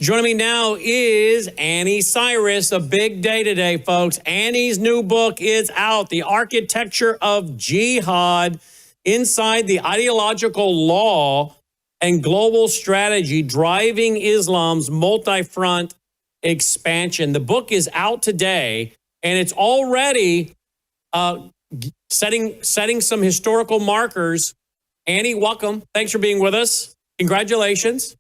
Joining me now is Anni Cyrus. A big day today, folks. Annie's new book is out, The Architecture of Jihad, Inside the Ideological Law and Global Strategy, Driving Islam's Multi-Front Expansion. The book is out today, and it's already setting some historical markers. Annie, welcome. Thanks for being with us. Congratulations.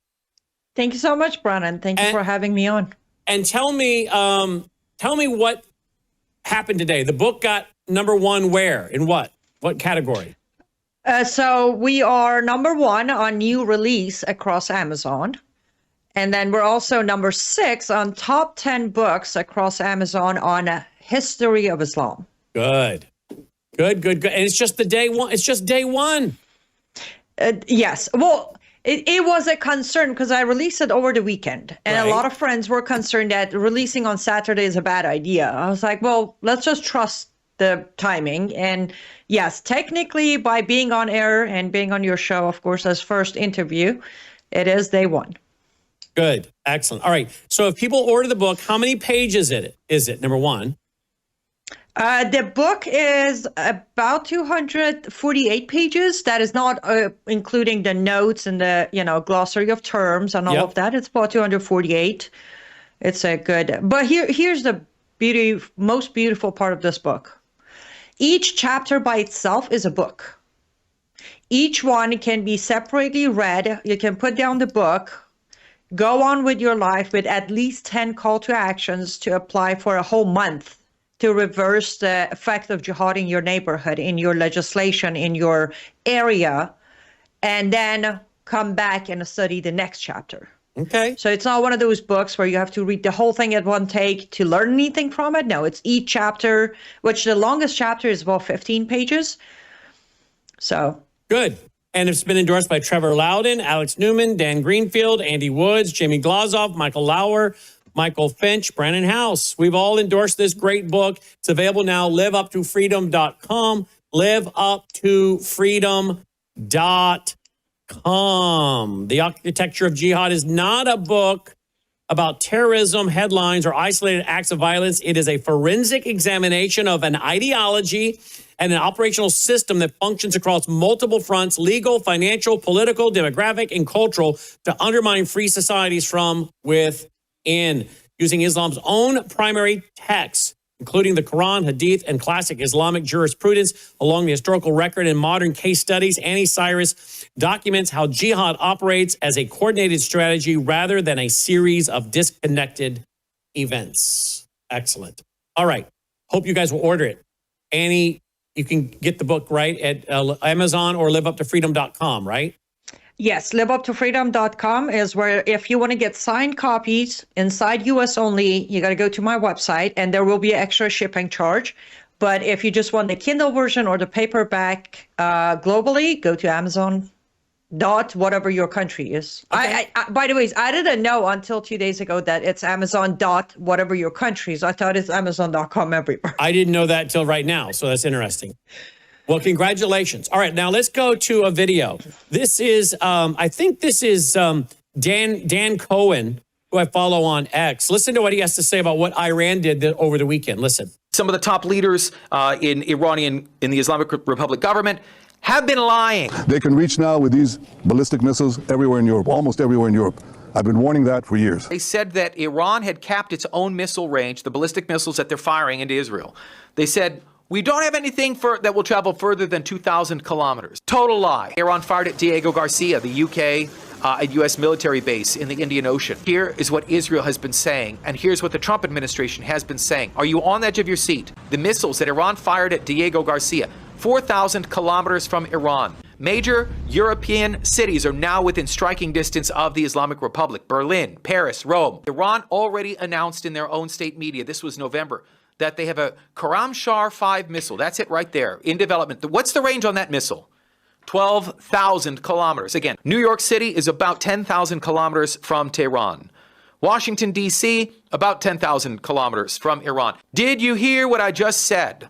Thank you so much, Brannon. Thank you for having me on. And tell me what happened today. The book got #1 where? In what? What category? So we are #1 on new release across Amazon. And then we're also #6 on top 10 books across Amazon on history of Islam. Good. And it's just day one. It's just day one. Yes. Well, it was a concern because I released it over the weekend. And a lot of friends were concerned that releasing on Saturday is a bad idea. I was like, well, let's just trust the timing. And yes, technically by being on air and being on your show, of course, as first interview, it is day one. Good. Excellent. All right. So if people order the book, how many pages is it? #1. The book is about 248 pages. That is not including the notes and the, glossary of terms and all of that. It's about 248. It's a good, but here's the most beautiful part of this book. Each chapter by itself is a book. Each one can be separately read. You can put down the book, go on with your life with at least 10 call to actions to apply for a whole month to reverse the effect of jihad in your neighborhood, in your legislation, in your area, and then come back and study the next chapter. Okay. So it's not one of those books where you have to read the whole thing at one take to learn anything from it. No, it's each chapter, which the longest chapter is about 15 pages. So. Good. And it's been endorsed by Trevor Loudon, Alex Newman, Dan Greenfield, Andy Woods, Jamie Glozoff, Michael Lauer, Michael Finch, Brannon Howse. We've all endorsed this great book. It's available now, liveuptofreedom.com, liveuptofreedom.com. The Architecture of Jihad is not a book about terrorism, headlines, or isolated acts of violence. It is a forensic examination of an ideology and an operational system that functions across multiple fronts: legal, financial, political, demographic, and cultural, to undermine free societies from within, using Islam's own primary texts, including the Quran, Hadith, and classic Islamic jurisprudence, along the historical record and modern case studies. Anni Cyrus documents how jihad operates as a coordinated strategy rather than a series of disconnected events. Excellent. All right. Hope you guys will order it. Annie, you can get the book, right, at Amazon or liveuptofreedom.com, right? Yes, liveuptofreedom.com is where, if you want to get signed copies inside US only, you got to go to my website and there will be an extra shipping charge. But if you just want the Kindle version or the paperback globally, go to Amazon. Whatever your country is. Okay. I by the way, I didn't know until 2 days ago that it's Amazon whatever your country is. I thought it's Amazon.com everywhere. I didn't know that until right now, so that's interesting. Well, congratulations. All right, now let's go to a video. This is, I think this is Dan Cohen, who I follow on X. Listen to what he has to say about what Iran did over the weekend. Listen. Some of the top leaders in the Islamic Republic government have been lying. They can reach now with these ballistic missiles everywhere in Europe, almost everywhere in Europe. I've been warning that for years. They said that Iran had capped its own missile range, the ballistic missiles that they're firing into Israel. They said, we don't have anything that will travel further than 2,000 kilometers. Total lie. Iran fired at Diego Garcia, the UK a U.S. military base in the Indian Ocean. Here is what Israel has been saying, and here's what the Trump administration has been saying. Are you on the edge of your seat? The missiles that Iran fired at Diego Garcia, 4,000 kilometers from Iran. Major European cities are now within striking distance of the Islamic Republic. Berlin, Paris, Rome. Iran already announced in their own state media, this was November, that they have a Karamshar 5 missile. That's it right there, in development. What's the range on that missile? 12,000 kilometers. Again, New York City is about 10,000 kilometers from Tehran. Washington, D.C., about 10,000 kilometers from Iran. Did you hear what I just said?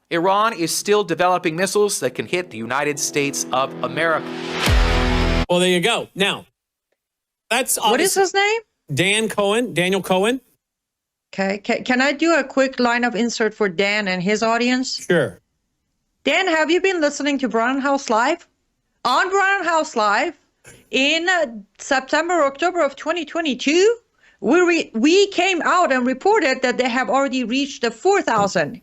Iran is still developing missiles that can hit the United States of America. Well, there you go. Now, that's what is his name? Daniel Cohen. Okay. Can I do a quick line of insert for Dan and his audience? Sure. Dan, have you been listening to Brannon Howse Live? On Brannon Howse Live, in September, October of 2022, we came out and reported that they have already reached the 4,000.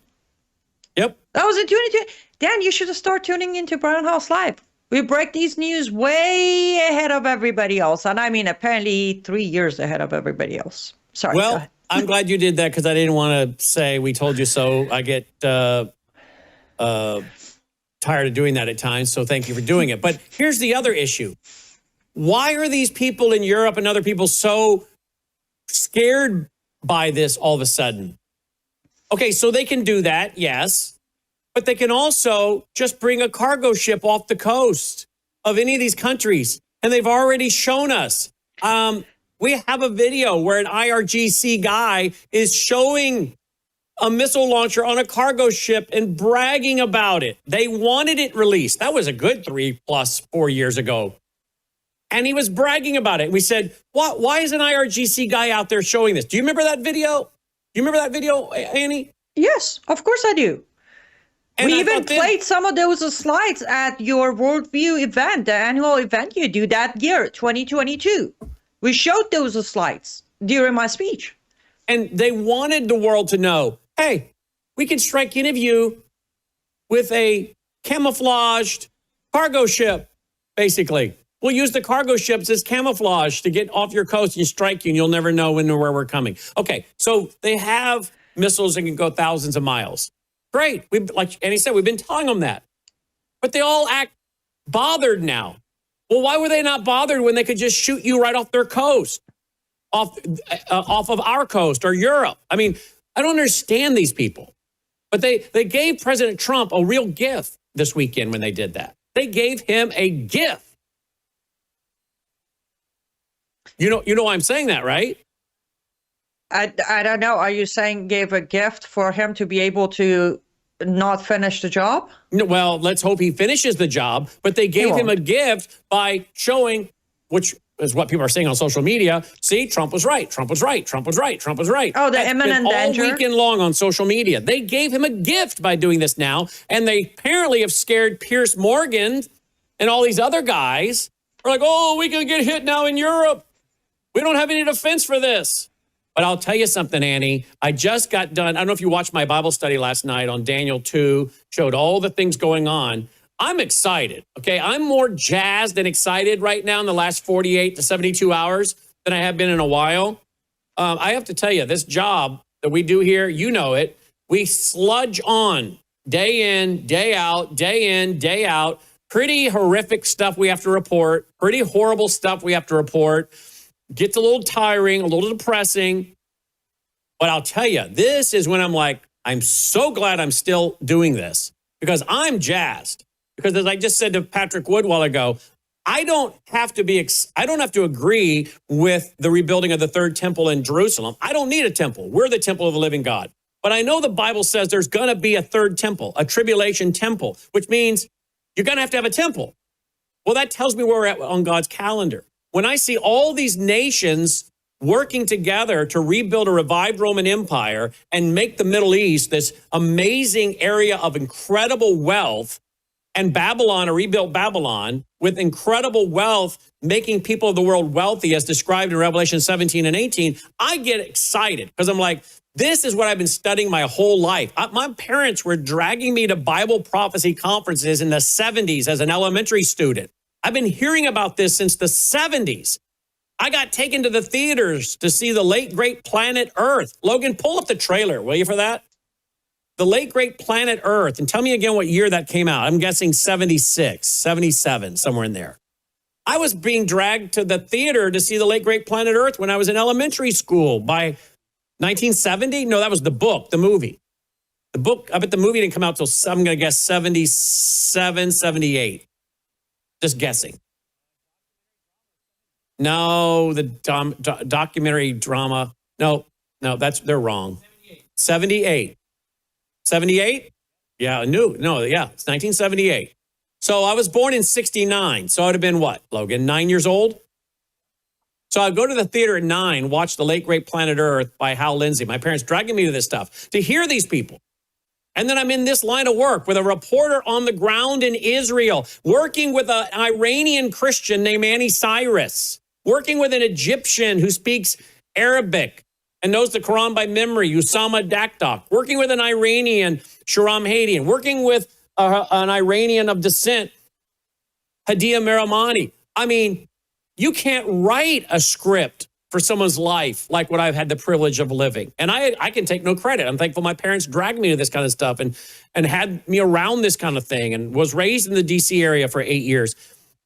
Yep. That was in 2022. Dan, you should start tuning into Brannon Howse Live. We break these news way ahead of everybody else. And I mean, apparently 3 years ahead of everybody else. Sorry. Well, I'm glad you did that because I didn't want to say we told you so. I get tired of doing that at times. So thank you for doing it. But here's the other issue. Why are these people in Europe and other people so scared by this all of a sudden? Okay, so they can do that, yes. But they can also just bring a cargo ship off the coast of any of these countries. And they've already shown us. We have a video where an IRGC guy is showing a missile launcher on a cargo ship and bragging about it. They wanted it released. That was a good 3+4 years ago. And he was bragging about it. We said, why is an IRGC guy out there showing this? Do you remember that video? Do you remember that video, Annie? Yes, of course I do. And we even played some of those slides at your Worldview event, the annual event you do that year, 2022. We showed those slides during my speech. And they wanted the world to know, hey, we can strike any of you with a camouflaged cargo ship, basically. We'll use the cargo ships as camouflage to get off your coast and strike you, and you'll never know when or where we're coming. Okay, so they have missiles that can go thousands of miles. Great. Like Annie said, we've been telling them that. But they all act bothered now. Well, why were they not bothered when they could just shoot you right off their coast, off of our coast or Europe? I mean, I don't understand these people. But they gave President Trump a real gift this weekend when they did that. They gave him a gift. You know why I'm saying that, right? I don't know. Are you saying gave a gift for him to be able to not finish the job? No, well, let's hope he finishes the job. But they gave him a gift by showing, which is what people are saying on social media. See, Trump was right. Trump was right. Trump was right. Trump was right. Oh, the imminent danger. All weekend long on social media. They gave him a gift by doing this now. And they apparently have scared Piers Morgan and all these other guys. We're like, oh, we can get hit now in Europe. We don't have any defense for this. But I'll tell you something, Annie. I just got done. I don't know if you watched my Bible study last night on Daniel 2, showed all the things going on. I'm excited, okay? I'm more jazzed and excited right now in the last 48 to 72 hours than I have been in a while. I have to tell you, this job that we do here, you know it, we sludge on day in, day out, day in, day out. Pretty horrific stuff we have to report, pretty horrible stuff we have to report. Gets a little tiring, a little depressing. But I'll tell you, this is when I'm like, I'm so glad I'm still doing this because I'm jazzed. Because as I just said to Patrick Wood a while ago, I don't have to agree with the rebuilding of the third temple in Jerusalem. I don't need a temple. We're the temple of the living God. But I know the Bible says there's going to be a third temple, a tribulation temple, which means you're going to have a temple. Well, that tells me where we're at on God's calendar. When I see all these nations working together to rebuild a revived Roman Empire and make the Middle East this amazing area of incredible wealth, and Babylon, a rebuilt Babylon, with incredible wealth, making people of the world wealthy, as described in Revelation 17 and 18, I get excited because I'm like, this is what I've been studying my whole life. My parents were dragging me to Bible prophecy conferences in the 70s as an elementary student. I've been hearing about this since the 70s. I got taken to the theaters to see the late, great Planet Earth. Logan, pull up the trailer, will you, for that? The late, great Planet Earth. And tell me again what year that came out. I'm guessing 76, 77, somewhere in there. I was being dragged to the theater to see the late, great Planet Earth when I was in elementary school by 1970. No, that was the book, the movie. The book, I bet the movie didn't come out till, I'm going to guess, 77, 78. Just guessing. No, the documentary drama. No, they're wrong. 78. 78? Yeah, it's 1978. So I was born in 69. So I would have been what, Logan, 9 years old? So I'd go to the theater at 9, watch The Late Great Planet Earth by Hal Lindsey. My parents dragging me to this stuff to hear these people. And then I'm in this line of work with a reporter on the ground in Israel, working with an Iranian Christian named Anni Cyrus, working with an Egyptian who speaks Arabic and knows the Quran by memory, Usama Dakdok, working with an Iranian, Shahram Hadian, working with an Iranian of descent, Hadia Miramani. I mean, you can't write a script for someone's life like what I've had the privilege of living. And I can take no credit. I'm thankful my parents dragged me to this kind of stuff and had me around this kind of thing and was raised in the D.C. area for 8 years.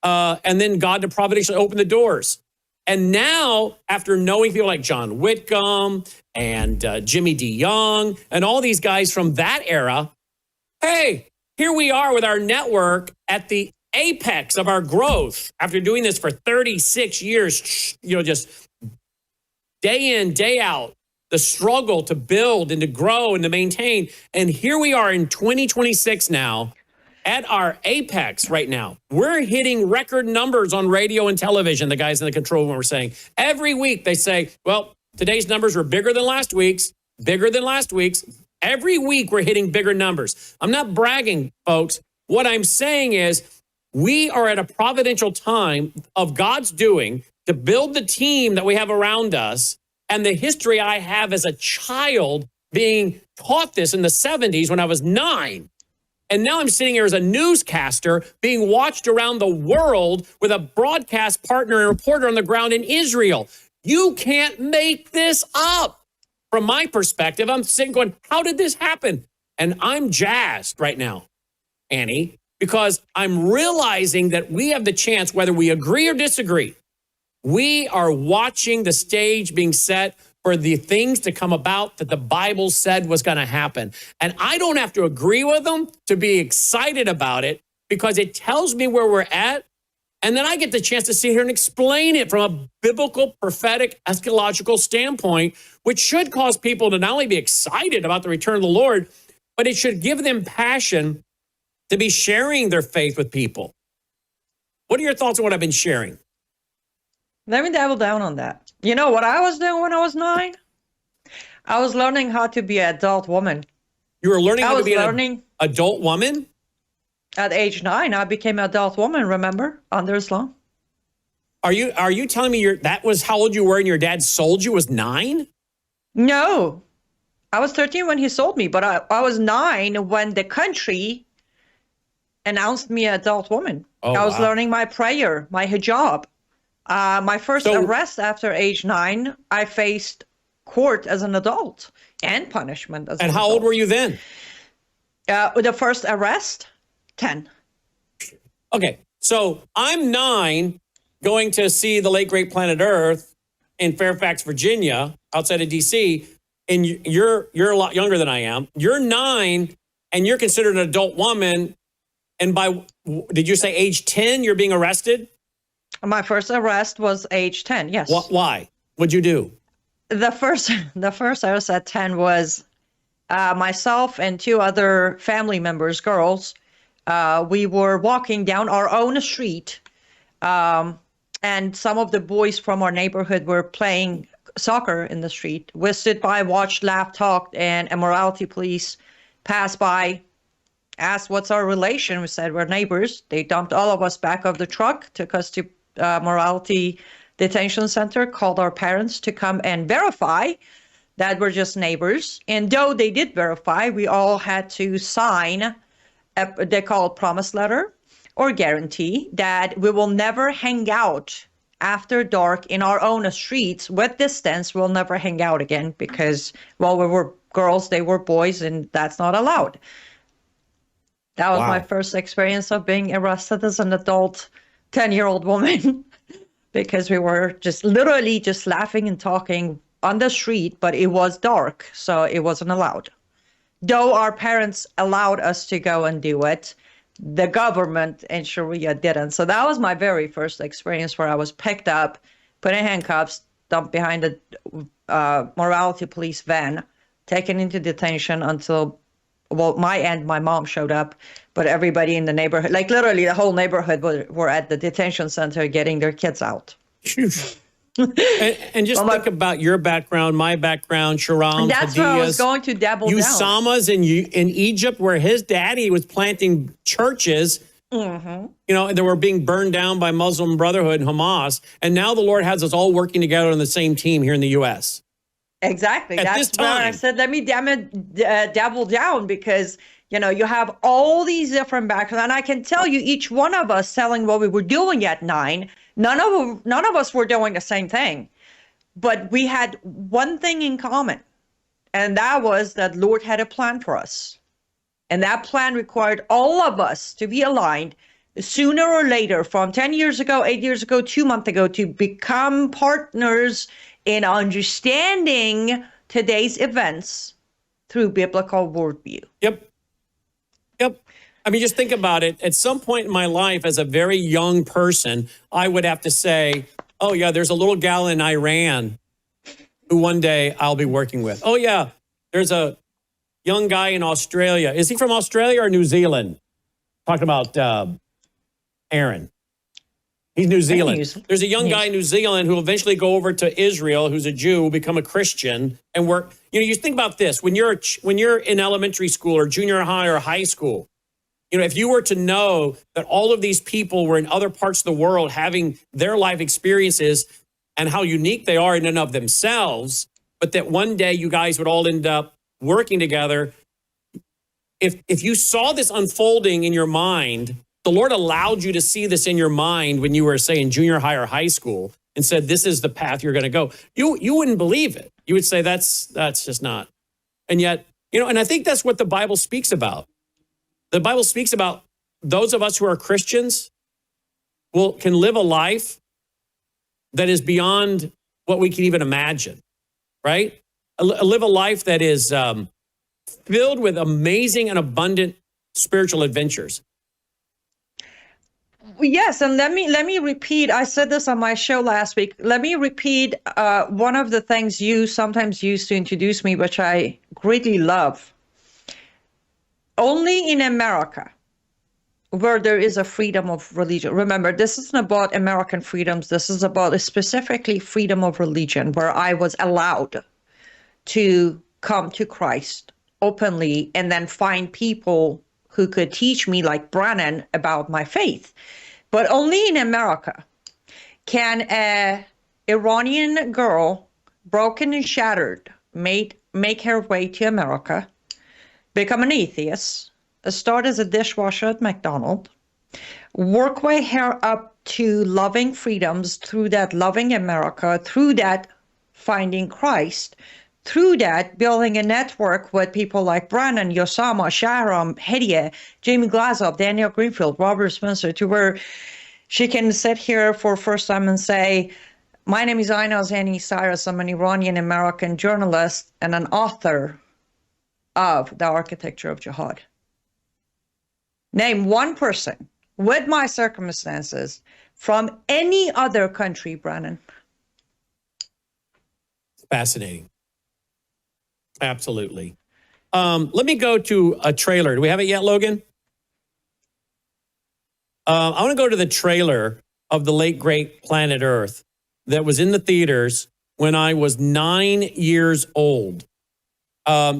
And then God to providentially open the doors. And now, after knowing people like John Whitcomb and Jimmy D. Young and all these guys from that era, hey, here we are with our network at the apex of our growth after doing this for 36 years, just day in, day out, the struggle to build and to grow and to maintain. And here we are in 2026 now at our apex right now. We're hitting record numbers on radio and television, the guys in the control room were saying. Every week they say, well, today's numbers were bigger than last week's, bigger than last week's. Every week we're hitting bigger numbers. I'm not bragging, folks. What I'm saying is we are at a providential time of God's doing to build the team that we have around us and the history I have as a child being taught this in the 70s when I was 9. And now I'm sitting here as a newscaster being watched around the world with a broadcast partner and reporter on the ground in Israel. You can't make this up. From my perspective, I'm sitting going, how did this happen? And I'm jazzed right now, Annie, because I'm realizing that we have the chance, whether we agree or disagree, we are watching the stage being set for the things to come about that the Bible said was going to happen. And I don't have to agree with them to be excited about it because it tells me where we're at. And then I get the chance to sit here and explain it from a biblical, prophetic, eschatological standpoint, which should cause people to not only be excited about the return of the Lord, but it should give them passion to be sharing their faith with people. What are your thoughts on what I've been sharing? Let me double down on that. You know what I was doing when I was 9? I was learning how to be an adult woman. You were learning how to be an adult woman? At age 9, I became an adult woman, remember, under Islam. Are you telling me that was how old you were and your dad sold you was 9? No. I was 13 when he sold me, but I was 9 when the country announced me an adult woman. Oh, I was wow. learning my prayer, my hijab. My first arrest after age 9, I faced court as an adult and punishment as an adult. And how old were you then? The first arrest, 10. Okay, so I'm 9 going to see The Late Great Planet Earth in Fairfax, Virginia, outside of D.C., and you're a lot younger than I am. You're 9, and you're considered an adult woman, and did you say age 10 you're being arrested? My first arrest was age 10, yes. Why? What'd you do? The first arrest at 10 was myself and 2 other family members, girls. We were walking down our own street, and some of the boys from our neighborhood were playing soccer in the street. We stood by, watched, laughed, talked, and a morality police passed by, asked what's our relation. We said we're neighbors. They dumped all of us back of the truck, took us to morality detention center, called our parents to come and verify that we're just neighbors. And though they did verify, we all had to sign they call it promise letter or guarantee that we will never hang out after dark in our own streets with distance. We'll never hang out again because, well, we were girls, they were boys, and that's not allowed. That was my first experience of being arrested as an adult 10-year-old woman because we were just literally just laughing and talking on the street, but it was dark, so it wasn't allowed. Though our parents allowed us to go and do it, the government in Sharia didn't. So that was my very first experience where I was picked up, put in handcuffs, dumped behind a morality police van, taken into detention until, well, my mom showed up, but everybody in the neighborhood, like literally the whole neighborhood were at the detention center getting their kids out. And just think about your background, my background, Sharam, that's where I was going to dabble down. Usama's in Egypt, where his daddy was planting churches, and they were being burned down by Muslim Brotherhood and Hamas. And now the Lord has us all working together on the same team here in the U.S. Exactly. That's where I said, let me dabble down, because you have all these different backgrounds. And I can tell you, each one of us telling what we were doing at 9, none of us were doing the same thing. But we had one thing in common, and that was that Lord had a plan for us. And that plan required all of us to be aligned sooner or later, from 10 years ago, 8 years ago, 2 months ago, to become partners in understanding today's events through biblical worldview. Yep. I mean, just think about it. At some point in my life, as a very young person, I would have to say, oh, yeah, there's a little gal in Iran who one day I'll be working with. Oh, yeah, there's a young guy in Australia. Is he from Australia or New Zealand? Talking about Aaron. He's New Zealand. There's a young guy in New Zealand who will eventually go over to Israel, who's a Jew, become a Christian, and work. You think about this. When you're in elementary school or junior high or high school, if you were to know that all of these people were in other parts of the world having their life experiences and how unique they are in and of themselves, but that one day you guys would all end up working together. If you saw this unfolding in your mind, the Lord allowed you to see this in your mind when you were, say, in junior high or high school, and said, this is the path you're going to go. You wouldn't believe it. You would say, that's just not. And yet, and I think that's what the Bible speaks about. The Bible speaks about those of us who are Christians can live a life that is beyond what we can even imagine, right? Live a life that is filled with amazing and abundant spiritual adventures. Yes, and let me repeat. I said this on my show last week. Let me repeat one of the things you sometimes use to introduce me, which I greatly love. Only in America, where there is a freedom of religion. Remember, this isn't about American freedoms. This is about specifically freedom of religion, where I was allowed to come to Christ openly and then find people who could teach me, like Brannon, about my faith. But only in America can an Iranian girl, broken and shattered, make her way to America, become an atheist, start as a dishwasher at McDonald's, work my hair up to loving freedoms through that loving America, through that finding Christ, through that building a network with people like Brannon, Yosama, Sharam, Hedieh, Jamie Glazoff, Daniel Greenfield, Robert Spencer, to where she can sit here for first time and say, my name is Aynaz Anni Cyrus. I'm an Iranian-American journalist and an author of The Architecture of Jihad. Name one person with my circumstances from any other country, Brannon. Fascinating. Absolutely. Let me go to a trailer. Do we have it yet, Logan? I want to go to the trailer of the late, great Planet Earth that was in the theaters when I was 9 years old.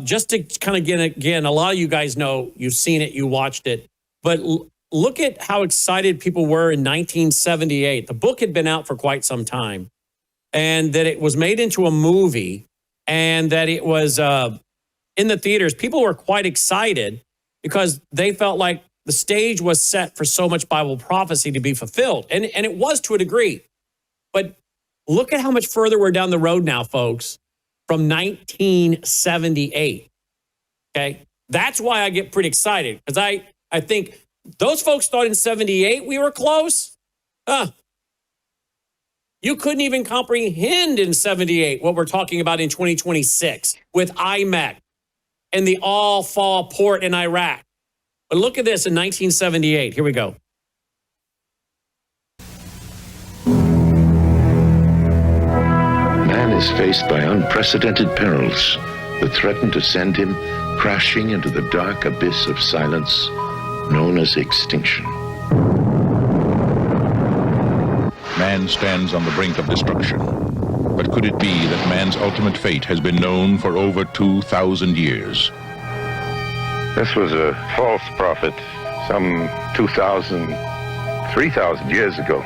Just to kind of get again, a lot of you guys know, you've seen it, you watched it, but look at how excited people were in 1978. The book had been out for quite some time, and that it was made into a movie, and that it was in the theaters. People were quite excited because they felt like the stage was set for so much Bible prophecy to be fulfilled. And it was to a degree. But look at how much further we're down the road now, folks, from 1978. Okay? That's why I get pretty excited, because I think those folks thought in 78 we were close. You couldn't even comprehend in 78 what we're talking about in 2026 with IMEC and the Al-Faw port in Iraq. But look at this in 1978. Here we go. Man is faced by unprecedented perils that threaten to send him crashing into the dark abyss of silence known as extinction. Man man stands on the brink of destruction. But could it be that man's ultimate fate has been known for over 2,000 years? This was a false prophet some 2,000, 3,000 years ago.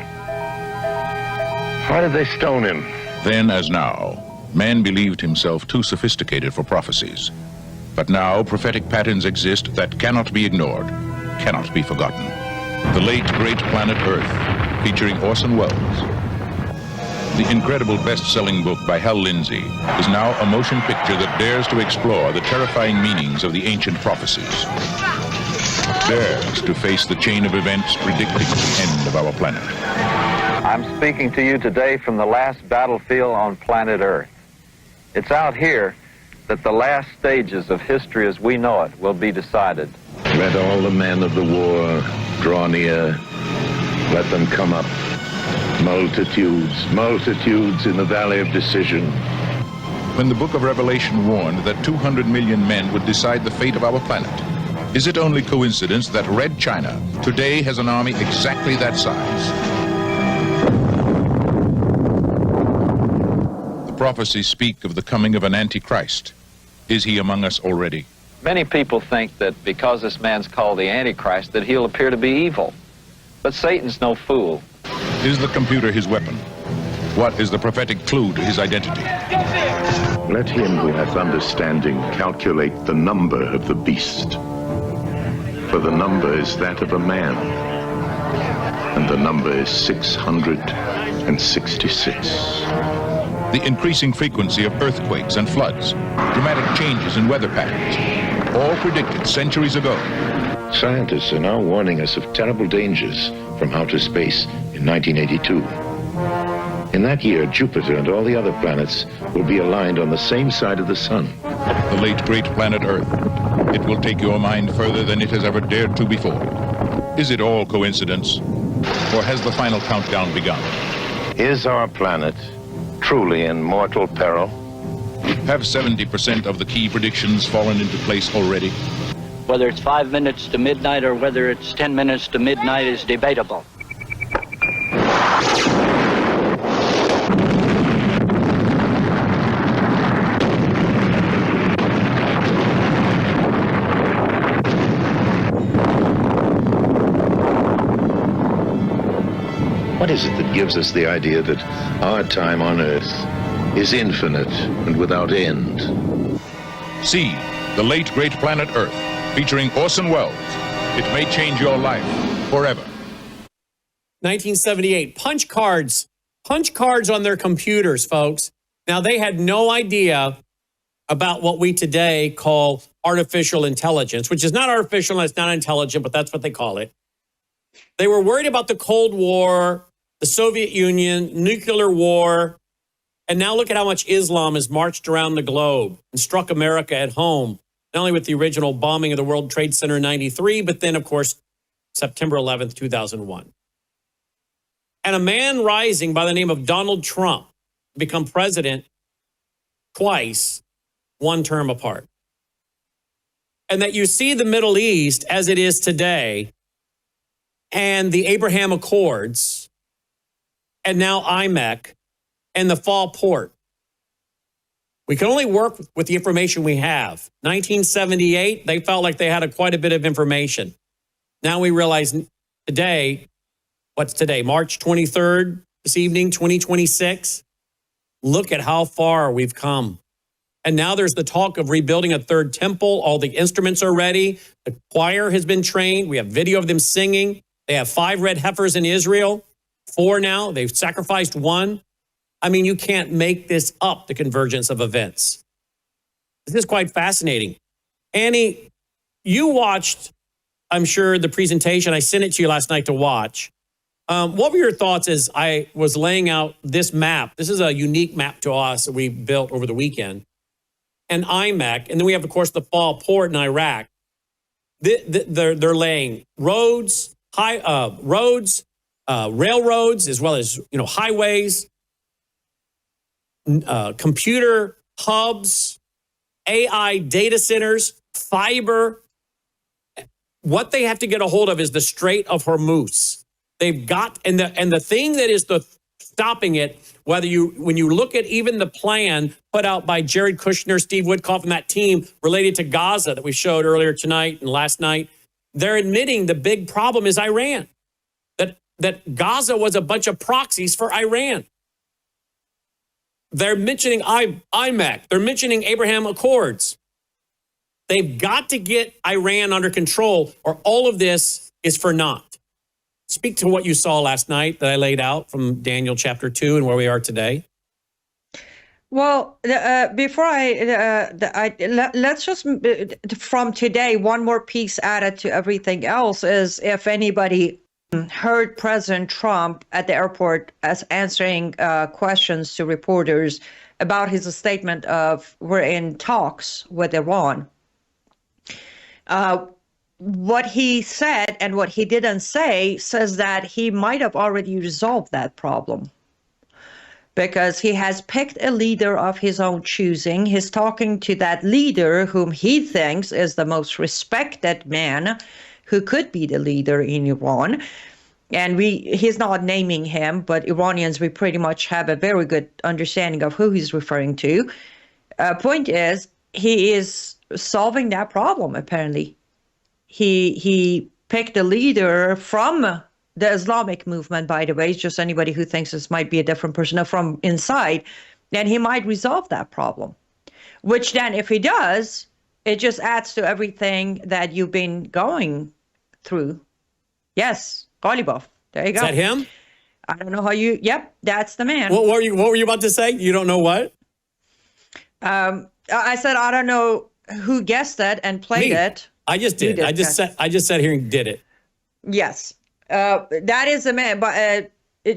Why did they stone him? Then as now, man believed himself too sophisticated for prophecies. But now prophetic patterns exist that cannot be ignored, cannot be forgotten. The late great planet Earth, featuring Orson Welles. The incredible best-selling book by Hal Lindsey is now a motion picture that dares to explore the terrifying meanings of the ancient prophecies. Dares to face the chain of events predicting the end of our planet. I'm speaking to you today from the last battlefield on planet Earth. It's out here that the last stages of history as we know it will be decided. Let all the men of the war draw near. Let them come up. Multitudes, multitudes in the valley of decision. When the book of Revelation warned that 200 million men would decide the fate of our planet, is it only coincidence that Red China today has an army exactly that size? The prophecies speak of the coming of an Antichrist. Is he among us already? Many people think that because this man's called the Antichrist that he'll appear to be evil. But Satan's no fool. Is the computer his weapon? What is the prophetic clue to his identity? Let him who hath understanding calculate the number of the beast. For the number is that of a man, and the number is 666. The increasing frequency of earthquakes and floods, dramatic changes in weather patterns, all predicted centuries ago. Scientists are now warning us of terrible dangers from outer space in 1982. In that year, Jupiter and all the other planets will be aligned on the same side of the sun. The late great planet Earth. It will take your mind further than it has ever dared to before. Is it all coincidence? Or has the final countdown begun? Is our planet truly in mortal peril? Have 70% of the key predictions fallen into place already? Whether it's 5 minutes to midnight or whether it's 10 minutes to midnight is debatable. What is it that gives us the idea that our time on Earth is infinite and without end? See The Late Great Planet Earth, featuring Orson Welles. It may change your life forever. 1978, punch cards on their computers, folks. Now, they had no idea about what we today call artificial intelligence, which is not artificial and it's not intelligent, but that's what they call it. They were worried about the Cold War, the Soviet Union, nuclear war, and now look at how much Islam has marched around the globe and struck America at home, not only with the original bombing of the World Trade Center in 93, but then, of course, September 11th, 2001. And a man rising by the name of Donald Trump become president twice, one term apart. And that you see the Middle East as it is today and the Abraham Accords and now IMEC and the fall port. We can only work with the information we have. 1978, they felt like they had quite a bit of information. Now we realize today, what's today, March 23rd, this evening, 2026? Look at how far we've come. And now there's the talk of rebuilding a third temple. All the instruments are ready. The choir has been trained. We have video of them singing. They have 5 red heifers in Israel, 4 now. They've sacrificed 1. I mean, you can't make this up, the convergence of events. This is quite fascinating. Annie, you watched, I'm sure, the presentation. I sent it to you last night to watch. What were your thoughts as I was laying out this map? This is a unique map to us that we built over the weekend. And IMEC, and then we have, of course, the fall port in Iraq. They're laying roads, railroads, as well as highways, computer hubs, AI data centers, fiber. What they have to get a hold of is the Strait of Hormuz. They've got, and the thing that is the stopping it. When you look at even the plan put out by Jared Kushner, Steve Witkoff, and that team related to Gaza that we showed earlier tonight and last night, they're admitting the big problem is Iran. That Gaza was a bunch of proxies for Iran. They're mentioning IMEC. They're mentioning Abraham Accords. They've got to get Iran under control, or all of this is for naught. Speak to what you saw last night that I laid out from Daniel chapter 2 and where we are today. Well, before let's just, from today, one more piece added to everything else is if anybody heard President Trump at the airport as answering questions to reporters about his statement of we're in talks with Iran. What he said and what he didn't say says that he might have already resolved that problem because he has picked a leader of his own choosing. He's talking to that leader whom he thinks is the most respected man who could be the leader in Iran. And he's not naming him, but Iranians, we pretty much have a very good understanding of who he's referring to. Point is, he is solving that problem, apparently. He picked a leader from the Islamic movement, by the way. It's just anybody who thinks this might be a different person from inside, and he might resolve that problem. Which then, if he does, it just adds to everything that you've been going through. Yes, Ghalibaf. There you go. Is that him? I don't know how you. Yep, that's the man. What were you about to say? You don't know what? I said I don't know who guessed it and played it. I just did. I just sat here and did it. Yes, that is the man. But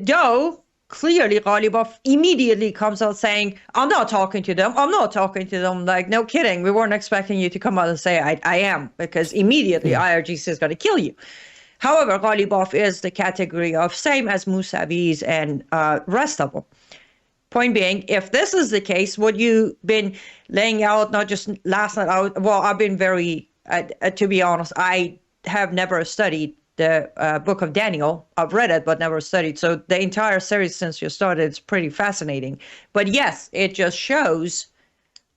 Joe, clearly, Ghalibaf immediately comes out saying, I'm not talking to them. I'm not talking to them. Like, no kidding. We weren't expecting you to come out and say, I am, because immediately IRGC is going to kill you. However, Ghalibaf is the category of same as Mousavis and rest of them. Point being, if this is the case, what you've been laying out, not just last night, I've been very, to be honest, I have never studied the book of Daniel. I've read it, but never studied. So the entire series since you started is pretty fascinating. But yes, it just shows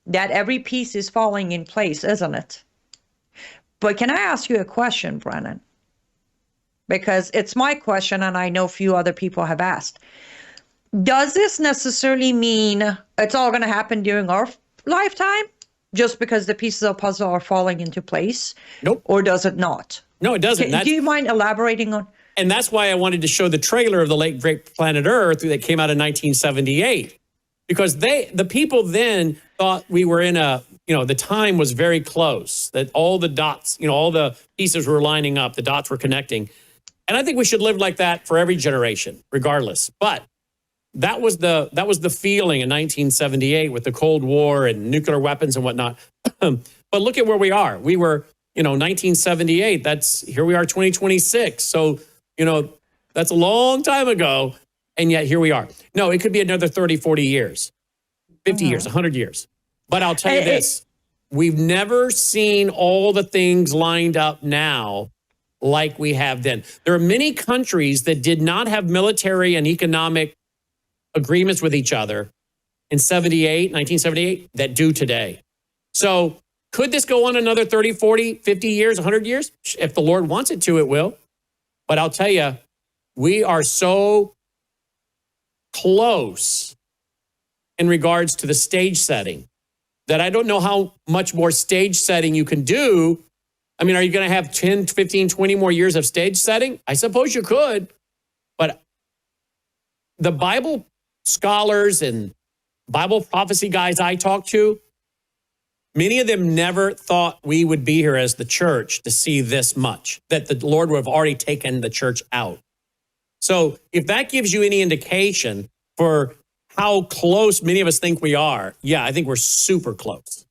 that every piece is falling in place, isn't it? But can I ask you a question, Brannon? Because it's my question, and I know few other people have asked. Does this necessarily mean it's all going to happen during our lifetime, just because the pieces of puzzle are falling into place? Nope. Or does it not? No, it doesn't. Do you mind elaborating on? And that's why I wanted to show the trailer of the late great Planet Earth that came out in 1978, because the people then thought we were in the time was very close, that all the dots, all the pieces were lining up, the dots were connecting. And I think we should live like that for every generation, regardless. But that was the feeling in 1978 with the Cold War and nuclear weapons and whatnot. But look at where we are. We were, 1978. Here we are, 2026. So, that's a long time ago. And yet here we are. No, it could be another 30, 40 years, 50 years, 100 years. But I'll tell you this. We've never seen all the things lined up now like we have then. There are many countries that did not have military and economic agreements with each other in 1978 that do today. So could this go on another 30, 40, 50 years, 100 years? If the Lord wants it to, it will. But I'll tell you, we are so close in regards to the stage setting that I don't know how much more stage setting you can do. I mean, are you going to have 10, 15, 20 more years of stage setting? I suppose you could. But the Bible scholars and Bible prophecy guys I talk to, many of them never thought we would be here as the church to see this much, that the Lord would have already taken the church out. So if that gives you any indication for how close many of us think we are, yeah, I think we're super close.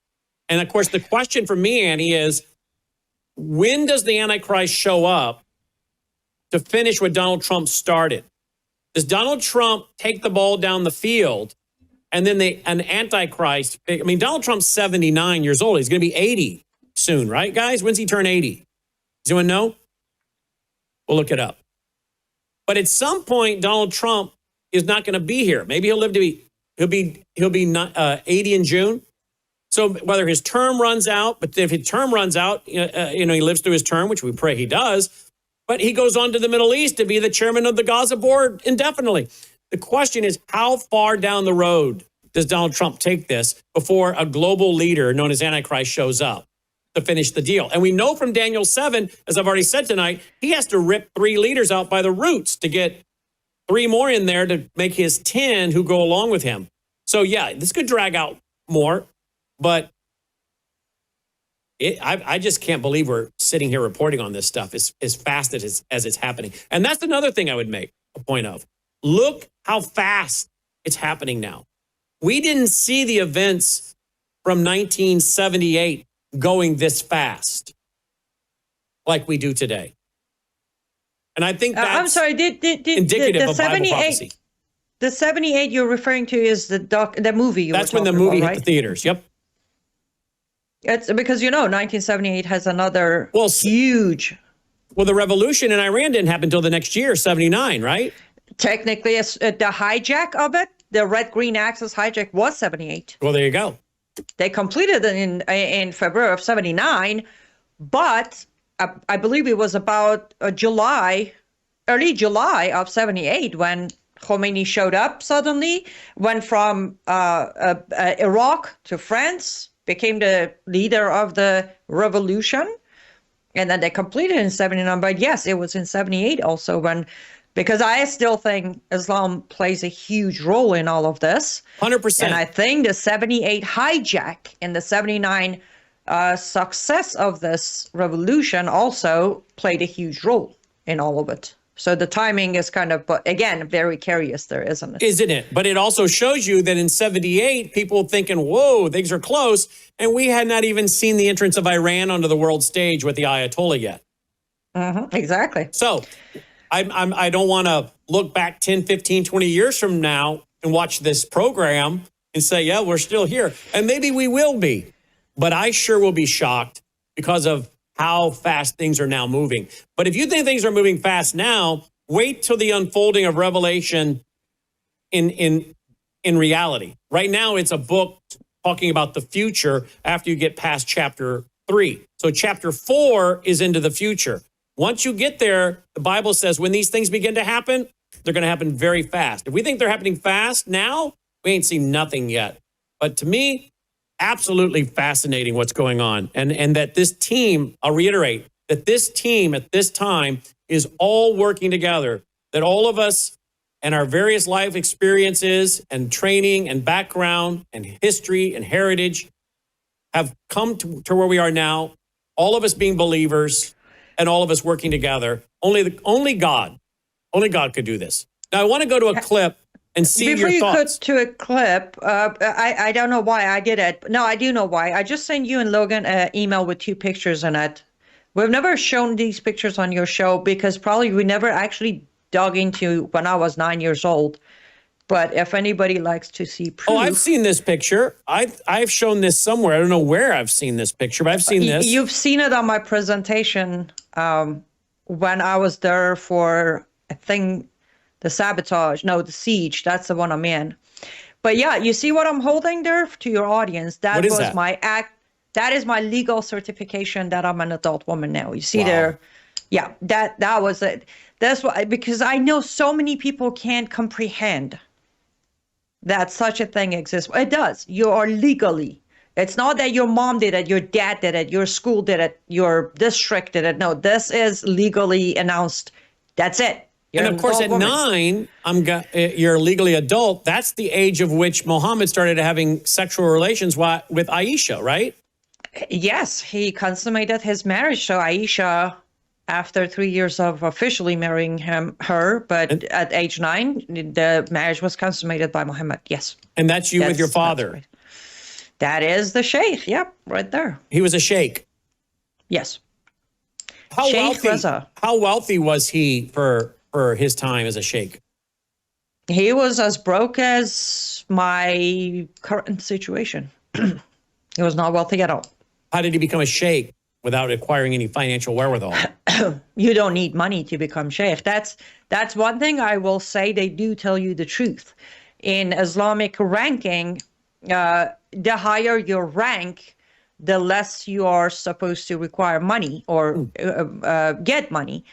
And of course, the question for me, Annie, is when does the Antichrist show up to finish what Donald Trump started? Does Donald Trump take the ball down the field and then an Antichrist? I mean, Donald Trump's 79 years old. He's going to be 80 soon, right, guys? When's he turn 80? Does anyone know? We'll look it up. But at some point, Donald Trump is not going to be here. Maybe he'll live to be, he'll be not, 80 in June. So whether his term runs out, but if his term runs out, he lives through his term, which we pray he does, but he goes on to the Middle East to be the chairman of the Gaza board indefinitely. The question is, how far down the road does Donald Trump take this before a global leader known as Antichrist shows up to finish the deal? And we know from Daniel 7, as I've already said tonight, he has to rip 3 leaders out by the roots to get 3 more in there to make his 10 who go along with him. So yeah, this could drag out more. But I just can't believe we're sitting here reporting on this stuff as fast as it's happening. And that's another thing I would make a point of. Look how fast it's happening now. We didn't see the events from 1978 going this fast like we do today. And I think that's I'm sorry, indicative of Bible prophecy. The 78 you're referring to is the movie. That's when the movie hit the theaters. Yep. It's because, 1978 has another huge. Well, the revolution in Iran didn't happen until the next year, 79, right? Technically, the hijack of it, the red-green axis hijack was 78. Well, there you go. They completed it in February of 79, but I believe it was about early July of 78 when Khomeini showed up suddenly, went from Iraq to France, became the leader of the revolution, and then they completed it in 79. But yes, it was in 78 also because I still think Islam plays a huge role in all of this. 100%. And I think the 78 hijack and the 79 success of this revolution also played a huge role in all of it. So the timing is kind of, but again, very curious there, isn't it? Isn't it? But it also shows you that in 78, people thinking, whoa, things are close. And we had not even seen the entrance of Iran onto the world stage with the Ayatollah yet. Exactly. So I don't want to look back 10, 15, 20 years from now and watch this program and say, yeah, we're still here. And maybe we will be. But I sure will be shocked because of how fast things are now moving. But if you think things are moving fast now, wait till the unfolding of Revelation in reality. Right now, it's a book talking about the future after you get past chapter 3. So chapter 4 is into the future. Once you get there, the Bible says when these things begin to happen, they're going to happen very fast. If we think they're happening fast now, we ain't seen nothing yet. But to me, absolutely fascinating what's going on. And that this team, I'll reiterate, that this team at this time is all working together, that all of us and our various life experiences and training and background and history and heritage have come to where we are now, all of us being believers and all of us working together. Only God could do this. Now, I want to go to a clip and see Before your thoughts. Before you cut to a clip, I don't know why I did it. No, I do know why. I just sent you and Logan an email with 2 pictures in it. We've never shown these pictures on your show because probably we never actually dug into when I was 9 years old. But if anybody likes to see proof. Oh, I've seen this picture. I've shown this somewhere. I don't know where I've seen this picture, but I've seen this. You've seen it on my presentation when I was there for, I think, the siege. That's the one I'm in. But yeah, you see what I'm holding there to your audience? That was that? That is my legal certification that I'm an adult woman now. You see there? Yeah, that was it. That's why, because I know so many people can't comprehend that such a thing exists. It does. You are legally. It's not that your mom did it, your dad did it, your school did it, your district did it. No, this is legally announced. That's it. You're and of course, at 9, you're legally adult. That's the age of which Muhammad started having sexual relations with Aisha, right? Yes, he consummated his marriage to Aisha after 3 years of officially marrying her. But at age 9, the marriage was consummated by Muhammad. Yes. And that's you with your father. Right. That is the sheikh. Yep, right there. He was a sheikh. Yes. How wealthy was he for his time as a sheikh? He was as broke as my current situation. He was not wealthy at all. How did he become a sheikh? without acquiring any financial wherewithal. You don't need money to become sheikh. That's one thing I will say. They do tell you the truth. In Islamic ranking, the higher your rank, the less you are supposed to require money or get money.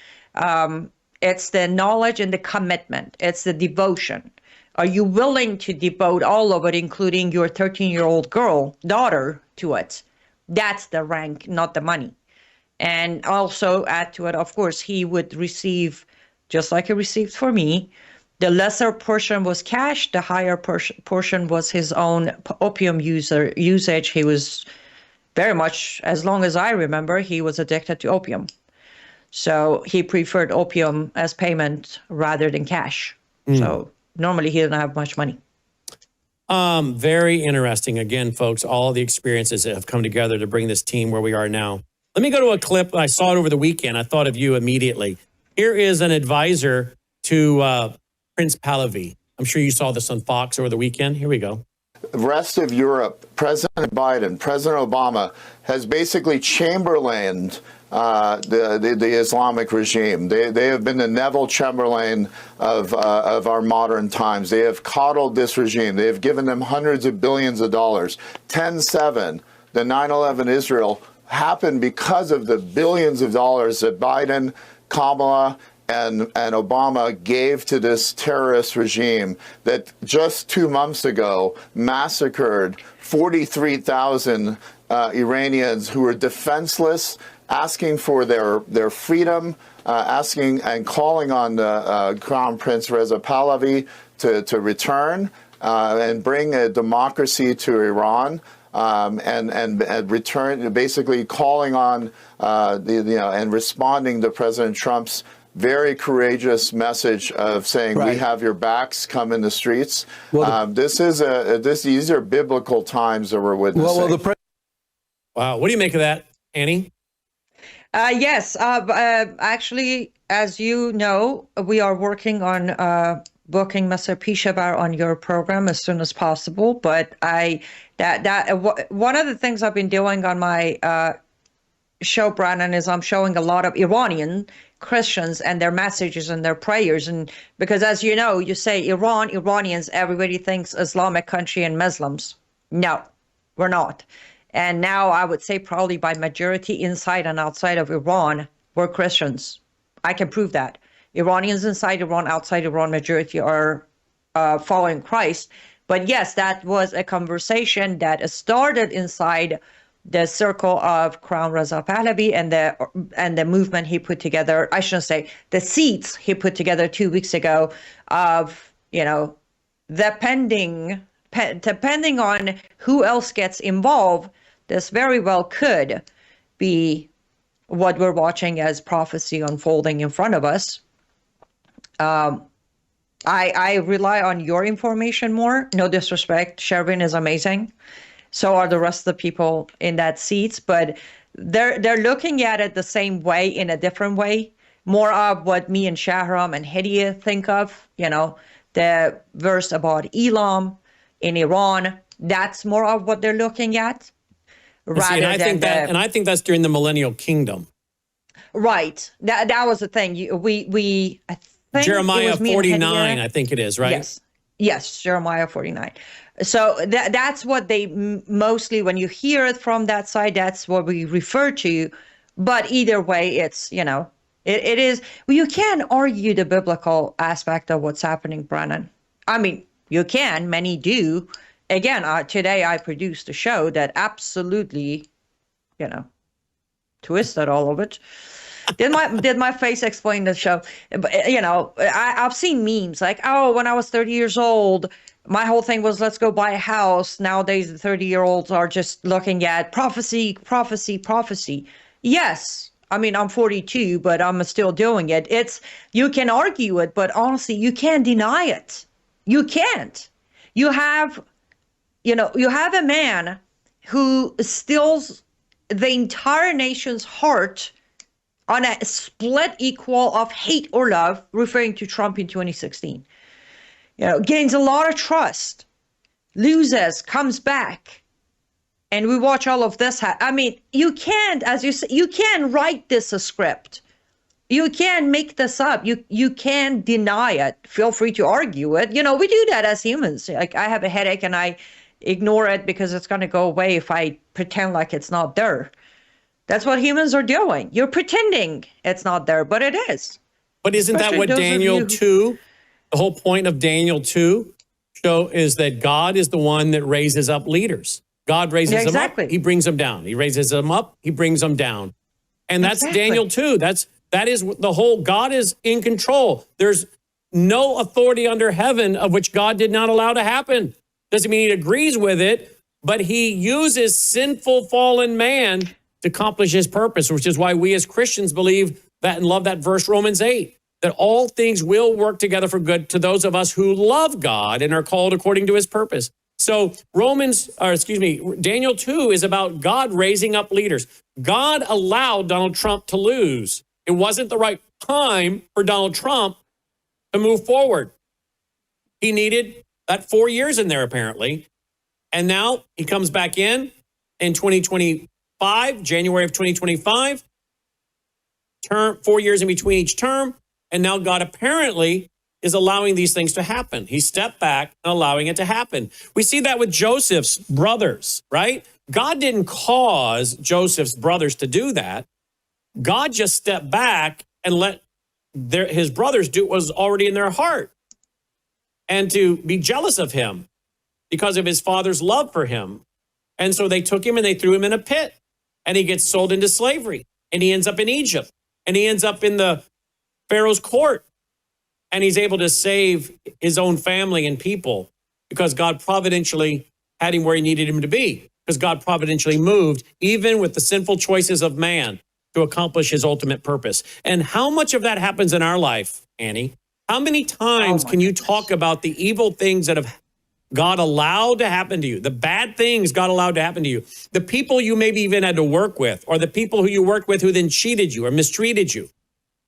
It's the knowledge and the commitment. It's the devotion. Are you willing to devote all of it, including your 13-year-old daughter, to it? That's the rank, not the money. And also add to it, of course, he would receive, just like he received for me, the lesser portion was cash, the higher portion was his own opium usage. He was very much, as long as I remember, he was addicted to opium. So he preferred opium as payment rather than cash. So normally he didn't have much money. Very interesting. Again, folks, all the experiences that have come together to bring this team where we are now. Let me go to a clip. I saw it over the weekend. I thought of you immediately. Here is an advisor to Prince Pahlavi. I'm sure you saw this on Fox over the weekend. Here we go. The rest of Europe, President Biden, President Obama has basically Chamberlained the Islamic regime. They have been the Neville Chamberlain of our modern times. They have coddled this regime. They have given them hundreds of billions of dollars. 10/7, the 9/11 Israel happened because of the billions of dollars that Biden, Kamala, and Obama gave to this terrorist regime that just 2 months ago massacred 43,000 Iranians who were defenseless, asking for their freedom, asking and calling on Crown Prince Reza Pahlavi to return and bring a democracy to Iran. And return, basically calling on and responding to President Trump's very courageous message of saying, we have your backs, come in the streets. Well, these are biblical times that we're witnessing. Wow. What do you make of that, Annie? Yes. Actually, as you know, we are working on booking Mr. Peshawar on your program as soon as possible. But one of the things I've been doing on my show, Brannon, is I'm showing a lot of Iranian Christians and their messages and their prayers. And because, as you know, you say Iran, Iranians, everybody thinks Islamic country and Muslims. No, we're not. And now I would say probably by majority inside and outside of Iran, we're Christians. I can prove that. Iranians inside Iran, outside Iran, majority are following Christ. But yes, that was a conversation that started inside the circle of Crown Reza Pahlavi and the movement he put together. I shouldn't say the seats he put together 2 weeks ago of, depending on who else gets involved, this very well could be what we're watching as prophecy unfolding in front of us. I rely on your information more. No disrespect. Shervin is amazing. So are the rest of the people in that seats, but they're looking at it the same way in a different way. More of what me and Shahram and Hediye think of, the verse about Elam in Iran. That's more of what they're looking at. I think that's during the Millennial Kingdom. Right. That was the thing. I think Jeremiah 49, I think it is, right? Yes, Jeremiah 49. So that's what they mostly, when you hear it from that side, that's what we refer to. But either way, it's, it is, you can argue the biblical aspect of what's happening, Brannon. I mean, you can, many do. Again, today I produced a show that absolutely, twisted all of it. Did my face explain the show? But, I've seen memes like, oh, when I was 30 years old, my whole thing was, let's go buy a house. Nowadays, the 30-year-olds are just looking at prophecy, prophecy, prophecy. Yes. I mean, I'm 42, but I'm still doing it. You can argue it, but honestly, you can't deny it. You can't. You have a man who steals the entire nation's heart on a split equal of hate or love, referring to Trump in 2016. Gains a lot of trust, loses, comes back, and we watch all of this. I mean, you can't, as you say, you can't write this a script. You can't make this up. You can't deny it. Feel free to argue it. You know, we do that as humans. Like, I have a headache and I ignore it because it's going to go away if I pretend like it's not there. That's what humans are doing. You're pretending it's not there, but it is. But isn't that what Daniel 2, the whole point of Daniel 2 show is that God is the one that raises up leaders. God raises them up, he brings them down. He raises them up, he brings them down. And that's Daniel 2. That is the whole, God is in control. There's no authority under heaven of which God did not allow to happen. Doesn't mean he agrees with it, but he uses sinful, fallen man to accomplish his purpose, which is why we as Christians believe that and love that verse, Romans 8, that all things will work together for good to those of us who love God and are called according to his purpose. So Daniel 2 is about God raising up leaders. God allowed Donald Trump to lose. It wasn't the right time for Donald Trump to move forward. He needed that 4 years in there, apparently. And now he comes back in 2025, January of 2025, 4 years in between each term. And now God apparently is allowing these things to happen. He stepped back and allowing it to happen. We see that with Joseph's brothers, right? God didn't cause Joseph's brothers to do that. God just stepped back and let his brothers do what was already in their heart and to be jealous of him because of his father's love for him. And so they took him and they threw him in a pit and he gets sold into slavery and he ends up in Egypt and he ends up in the Pharaoh's court and he's able to save his own family and people because God providentially had him where he needed him to be, because God providentially moved even with the sinful choices of man to accomplish his ultimate purpose. And how much of that happens in our life, Annie? How many times can you talk about the evil things that have God allowed to happen to you, the bad things God allowed to happen to you, the people you maybe even had to work with, or the people who you worked with who then cheated you or mistreated you?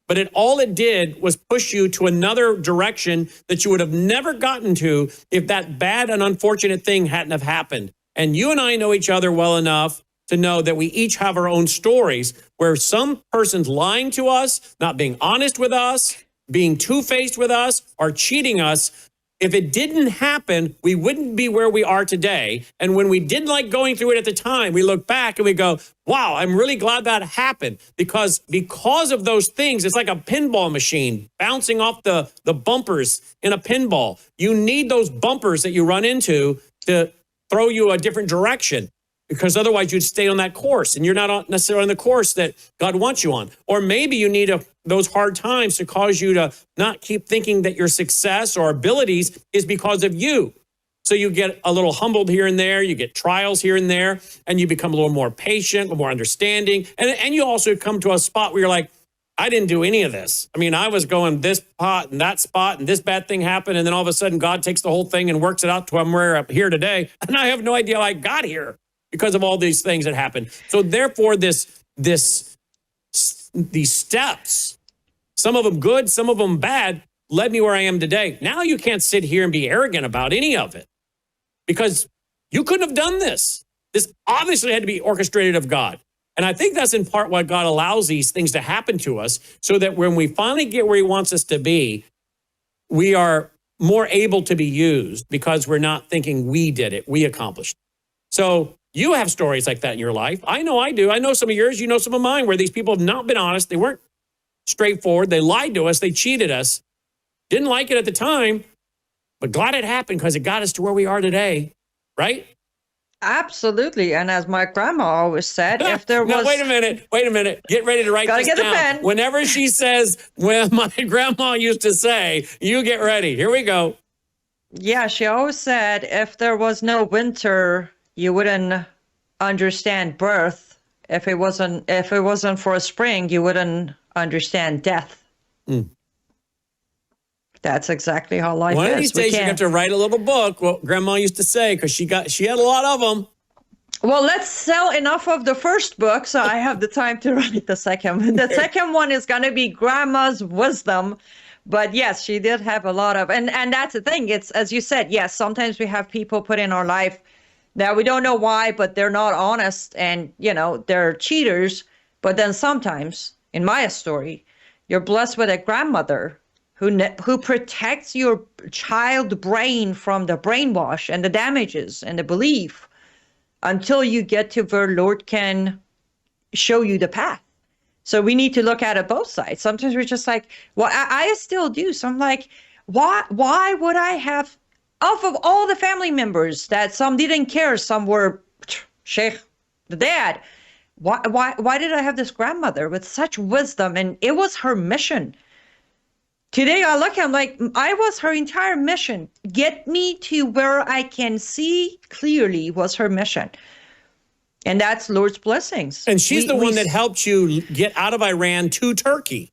But all it did was push you to another direction that you would have never gotten to if that bad and unfortunate thing hadn't have happened. And you and I know each other well enough to know that we each have our own stories where some person's lying to us, not being honest with us, being two-faced with us, or cheating us. If it didn't happen, we wouldn't be where we are today. And when we didn't like going through it at the time, we look back and we go, wow, I'm really glad that happened. Because of those things, it's like a pinball machine bouncing off the bumpers in a pinball. You need those bumpers that you run into to throw you a different direction, because otherwise you'd stay on that course and you're not necessarily on the course that God wants you on. Or maybe you need those hard times to cause you to not keep thinking that your success or abilities is because of you. So you get a little humbled here and there, you get trials here and there, and you become a little more patient, a little more understanding. And you also come to a spot where you're like, I didn't do any of this. I mean, I was going this spot and that spot and this bad thing happened. And then all of a sudden God takes the whole thing and works it out to where I'm here today. And I have no idea how I got here, because of all these things that happened. So therefore, these steps, some of them good, some of them bad, led me where I am today. Now you can't sit here and be arrogant about any of it, because you couldn't have done this. This obviously had to be orchestrated of God. And I think that's in part why God allows these things to happen to us, so that when we finally get where he wants us to be, we are more able to be used, because we're not thinking we did it, we accomplished it. So you have stories like that in your life. I know I do. I know some of yours. You know some of mine, where these people have not been honest. They weren't straightforward. They lied to us. They cheated us. Didn't like it at the time, but glad it happened, because it got us to where we are today, right? Absolutely. And as my grandma always said, if there was... Now, wait a minute. Get ready to write this down. Gotta get the pen. Whenever she says, well, my grandma used to say, you get ready. Here we go. Yeah, she always said, if there was no winter, you wouldn't understand birth. If it wasn't for a spring, you wouldn't understand death. Mm. That's exactly how life is. One of these days, you have to write a little book, what Grandma used to say, because she had a lot of them. Well, let's sell enough of the first book so I have the time to write the second. The second one is going to be Grandma's Wisdom. But yes, she did have a lot of, and that's the thing. It's, as you said, yes, sometimes we have people put in our life Now, we don't know why, but they're not honest and, they're cheaters. But then sometimes, in my story, you're blessed with a grandmother who protects your child brain from the brainwash and the damages and the belief until you get to where Lord can show you the path. So we need to look at it both sides. Sometimes we're just like, well, I still do. So I'm like, why would I have, of all the family members that some didn't care, some were Sheikh, the dad. Why did I have this grandmother with such wisdom? And it was her mission. Today I look at him like, I was her entire mission. Get me to where I can see clearly was her mission. And that's Lord's blessings. And she's the one that helped you get out of Iran to Turkey.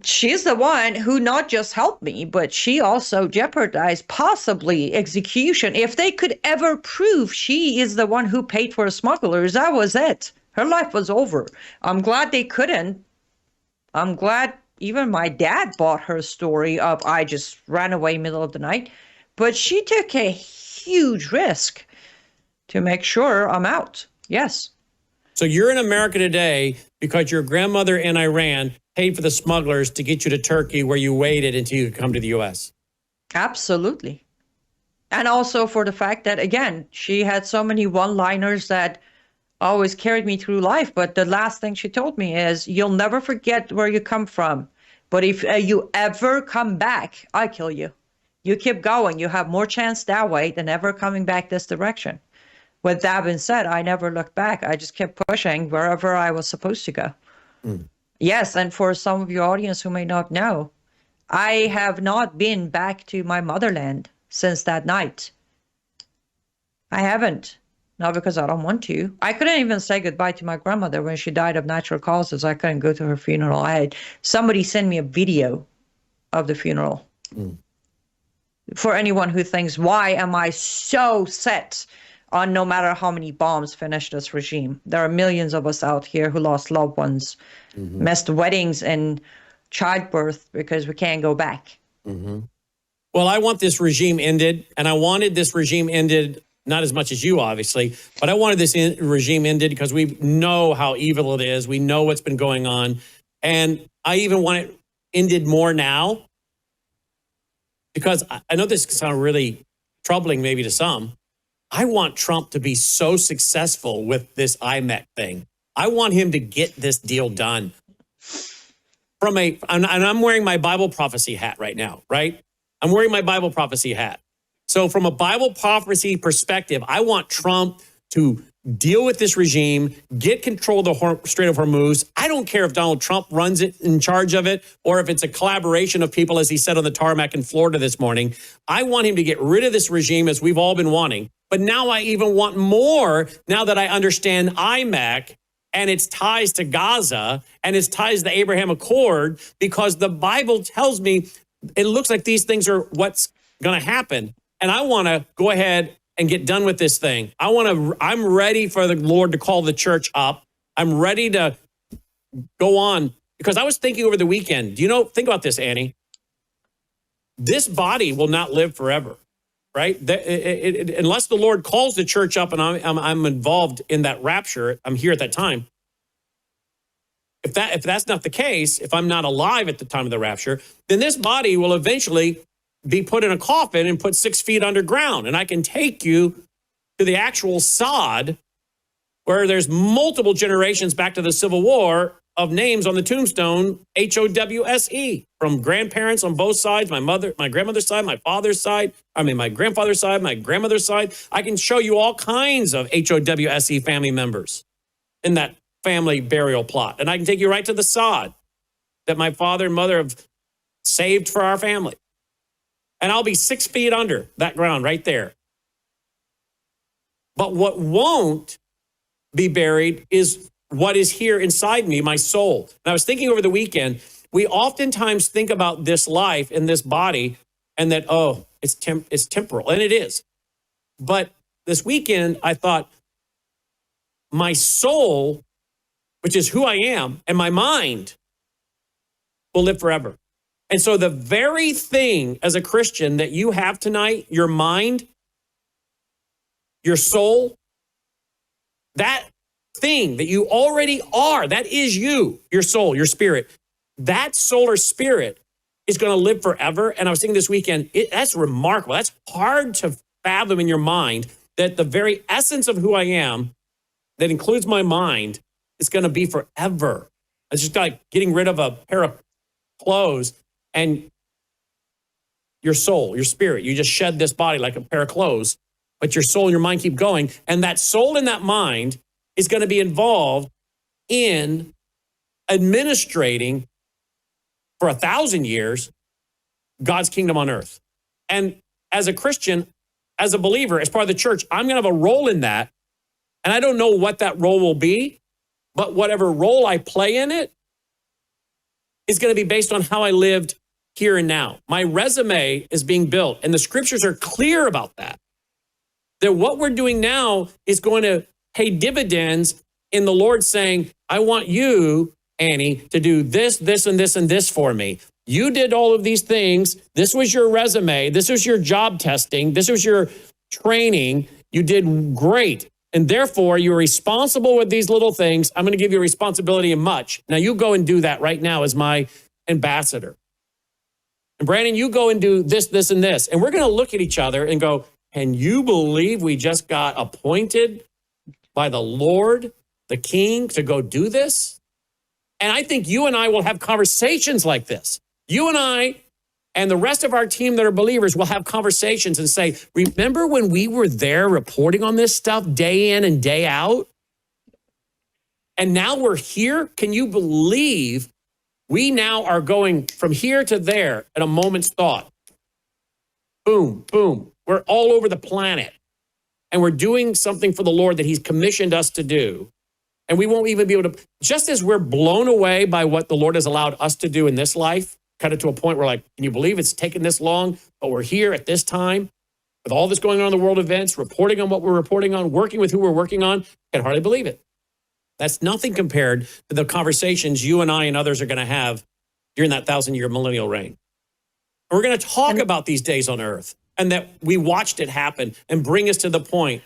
She's the one who not just helped me, but she also jeopardized possibly execution. If they could ever prove she is the one who paid for smugglers, that was it. Her life was over. I'm glad they couldn't. I'm glad even my dad bought her story of I just ran away middle of the night. But she took a huge risk to make sure I'm out. Yes. So you're in America today because your grandmother in Iran paid for the smugglers to get you to Turkey, where you waited until you could come to the U.S. Absolutely. And also for the fact that, again, she had so many one-liners that always carried me through life. But the last thing she told me is, you'll never forget where you come from. But if you ever come back, I kill you. You keep going. You have more chance that way than ever coming back this direction. With that being said, I never looked back. I just kept pushing wherever I was supposed to go. Yes, and for some of your audience who may not know, I have not been back to my motherland since that night. I haven't. Not because I don't want to. I couldn't even say goodbye to my grandmother when she died of natural causes. I couldn't go to her funeral. I had somebody send me a video of the funeral. For anyone who thinks, why am I so set on no matter how many bombs finish this regime? There are millions of us out here who lost loved ones, missed weddings and childbirth because we can't go back. Well, I want this regime ended, and I wanted this regime ended, not as much as you, obviously, but I wanted this regime ended because we know how evil it is. We know what's been going on. And I even want it ended more now because I know this can sound really troubling maybe to some. I want Trump to be so successful with this IMEC thing. I want him to get this deal done. And I'm wearing my Bible prophecy hat right now, right? I'm wearing my Bible prophecy hat. So from a Bible prophecy perspective, I want Trump to deal with this regime, get control of the Strait of Hormuz. I don't care if Donald Trump runs it in charge of it or if it's a collaboration of people, as he said on the tarmac in Florida this morning. I want him to get rid of this regime, as we've all been wanting. But now I even want more, now that I understand IMEC and its ties to Gaza and its ties to the Abraham Accord, because the Bible tells me it looks like these things are what's going to happen. And I want to go ahead and get done with this thing. I'm ready for the Lord to call the church up. I'm ready to go on, because I was thinking over the weekend, think about this, Annie. This body will not live forever, right? Unless the Lord calls the church up and I'm involved in that rapture, I'm here at that time. If that's not the case, if I'm not alive at the time of the rapture, then this body will eventually be put in a coffin and put 6 feet underground. And I can take you to the actual sod where there's multiple generations back to the Civil War of names on the tombstone, HOWSE, from grandparents on both sides, my grandmother's side, my grandfather's side, my grandmother's side. I can show you all kinds of HOWSE family members in that family burial plot. And I can take you right to the sod that my father and mother have saved for our family. And I'll be 6 feet under that ground right there. But what won't be buried is what is here inside me, my soul. And I was thinking over the weekend, we oftentimes think about this life in this body and that, it's temporal. And it is. But this weekend, I thought, my soul, which is who I am, and my mind will live forever. And so the very thing as a Christian that you have tonight, your mind your soul, that thing that you already are, that is you, your soul, your spirit. That soul or spirit is going to live forever. And I was thinking this weekend, that's remarkable. That's hard to fathom in your mind, that the very essence of who I am, that includes my mind, is going to be forever. It's just like getting rid of a pair of clothes and your soul, your spirit. You just shed this body like a pair of clothes, but your soul and your mind keep going. And that soul and that mind is going to be involved in administrating for 1,000 years God's kingdom on earth. And as a Christian, as a believer, as part of the church, I'm going to have a role in that. And I don't know what that role will be, but whatever role I play in it is going to be based on how I lived here and now. My resume is being built, and the scriptures are clear about that. That what we're doing now is going to pay dividends in the Lord saying, I want you, Annie, to do this, this, and this, and this for me. You did all of these things. This was your resume. This was your job testing. This was your training. You did great. And therefore, you're responsible with these little things. I'm going to give you a responsibility in much. Now, you go and do that right now as my ambassador. And Brandon, you go and do this, this, and this. And we're going to look at each other and go, can you believe we just got appointed by the Lord, the King, to go do this? And I think you and I will have conversations like this. You and I and the rest of our team that are believers will have conversations and say, remember when we were there reporting on this stuff day in and day out? And now we're here? Can you believe we now are going from here to there at a moment's thought? Boom, boom. We're all over the planet. And we're doing something for the Lord that he's commissioned us to do. And we won't even be able to, just as we're blown away by what the Lord has allowed us to do in this life, cut it to a point where like, can you believe it's taken this long, but we're here at this time with all this going on in the world events, reporting on what we're reporting on, working with who we're working on, can hardly believe it. That's nothing compared to the conversations you and I and others are going to have during that 1,000-year millennial reign. We're going to talk about these days on earth and that we watched it happen and bring us to the point.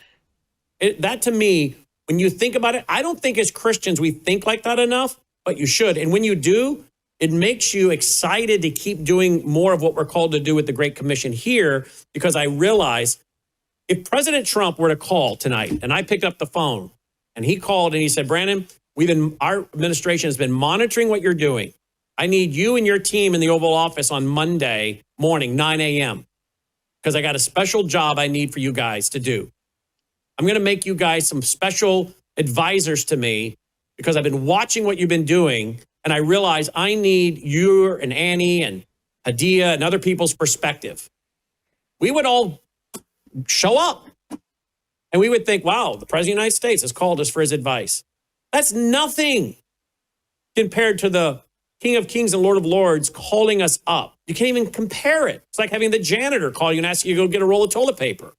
That to me, when you think about it, I don't think as Christians we think like that enough, but you should. And when you do, it makes you excited to keep doing more of what we're called to do with the Great Commission here, because I realize if President Trump were to call tonight and I picked up the phone and he called and he said, Brannon, our administration has been monitoring what you're doing. I need you and your team in the Oval Office on Monday morning, 9 a.m., because I got a special job I need for you guys to do. I'm going to make you guys some special advisors to me because I've been watching what you've been doing, and I realize I need you and Annie and Hadia and other people's perspective. We would all show up, and we would think, wow, the President of the United States has called us for his advice. That's nothing compared to the King of Kings and Lord of Lords calling us up. You can't even compare it. It's like having the janitor call you and ask you to go get a roll of toilet paper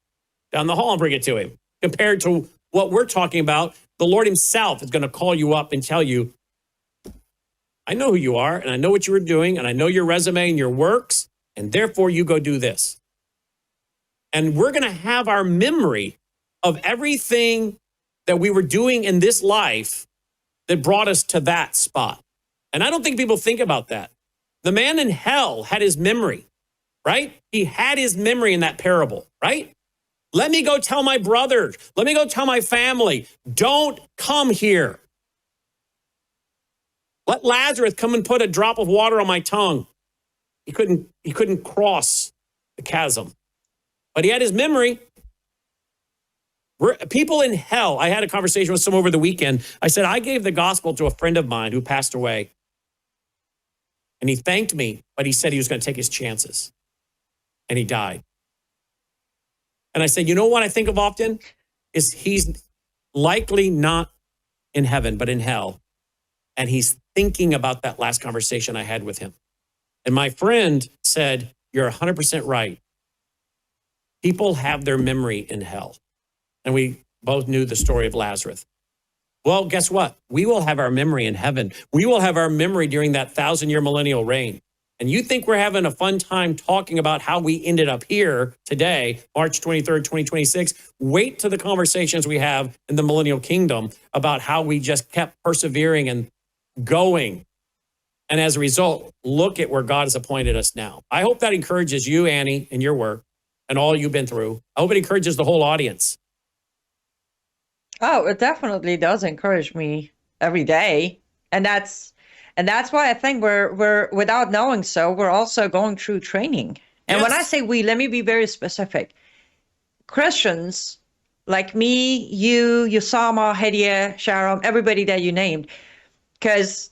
down the hall and bring it to him. Compared to what we're talking about, the Lord himself is going to call you up and tell you, I know who you are, and I know what you were doing, and I know your resume and your works, and therefore you go do this. And we're going to have our memory of everything that we were doing in this life that brought us to that spot. And I don't think people think about that. The man in hell had his memory, right? He had his memory in that parable, right? Let me go tell my brothers. Let me go tell my family. Don't come here. Let Lazarus come and put a drop of water on my tongue. He couldn't cross the chasm. But he had his memory. People in hell, I had a conversation with some over the weekend. I said, I gave the gospel to a friend of mine who passed away. And he thanked me, but he said he was going to take his chances. And he died. And I said, you know what I think of often? Is he's likely not in heaven, but in hell. And he's thinking about that last conversation I had with him. And my friend said, you're 100% right. People have their memory in hell. And we both knew the story of Lazarus. Well, guess what? We will have our memory in heaven. We will have our memory during that 1,000-year millennial reign. and you think we're having a fun time talking about how we ended up here today, March 23rd, 2026, wait to the conversations we have in the millennial kingdom about how we just kept persevering and going. And as a result, look at where God has appointed us now. I hope that encourages you, Annie, in your work and all you've been through. I hope it encourages the whole audience. Oh, it definitely does encourage me every day. And that's why I think we're without knowing so, we're also going through training. And when I say we, let me be very specific. Christians like me, you, Usama, Hediya, Sharon, everybody that you named, because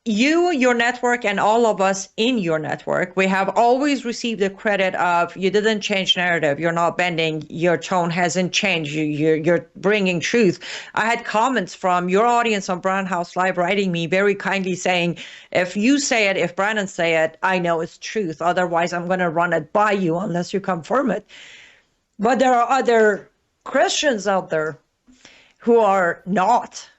you, your network, and all of us in your network, we have always received the credit of you didn't change narrative, you're not bending, your tone hasn't changed, you're bringing truth. I had comments from your audience on Brannon Howse Live writing me very kindly saying, if you say it, if Brannon say it, I know it's truth. Otherwise, I'm going to run it by you unless you confirm it. But there are other Christians out there who are not.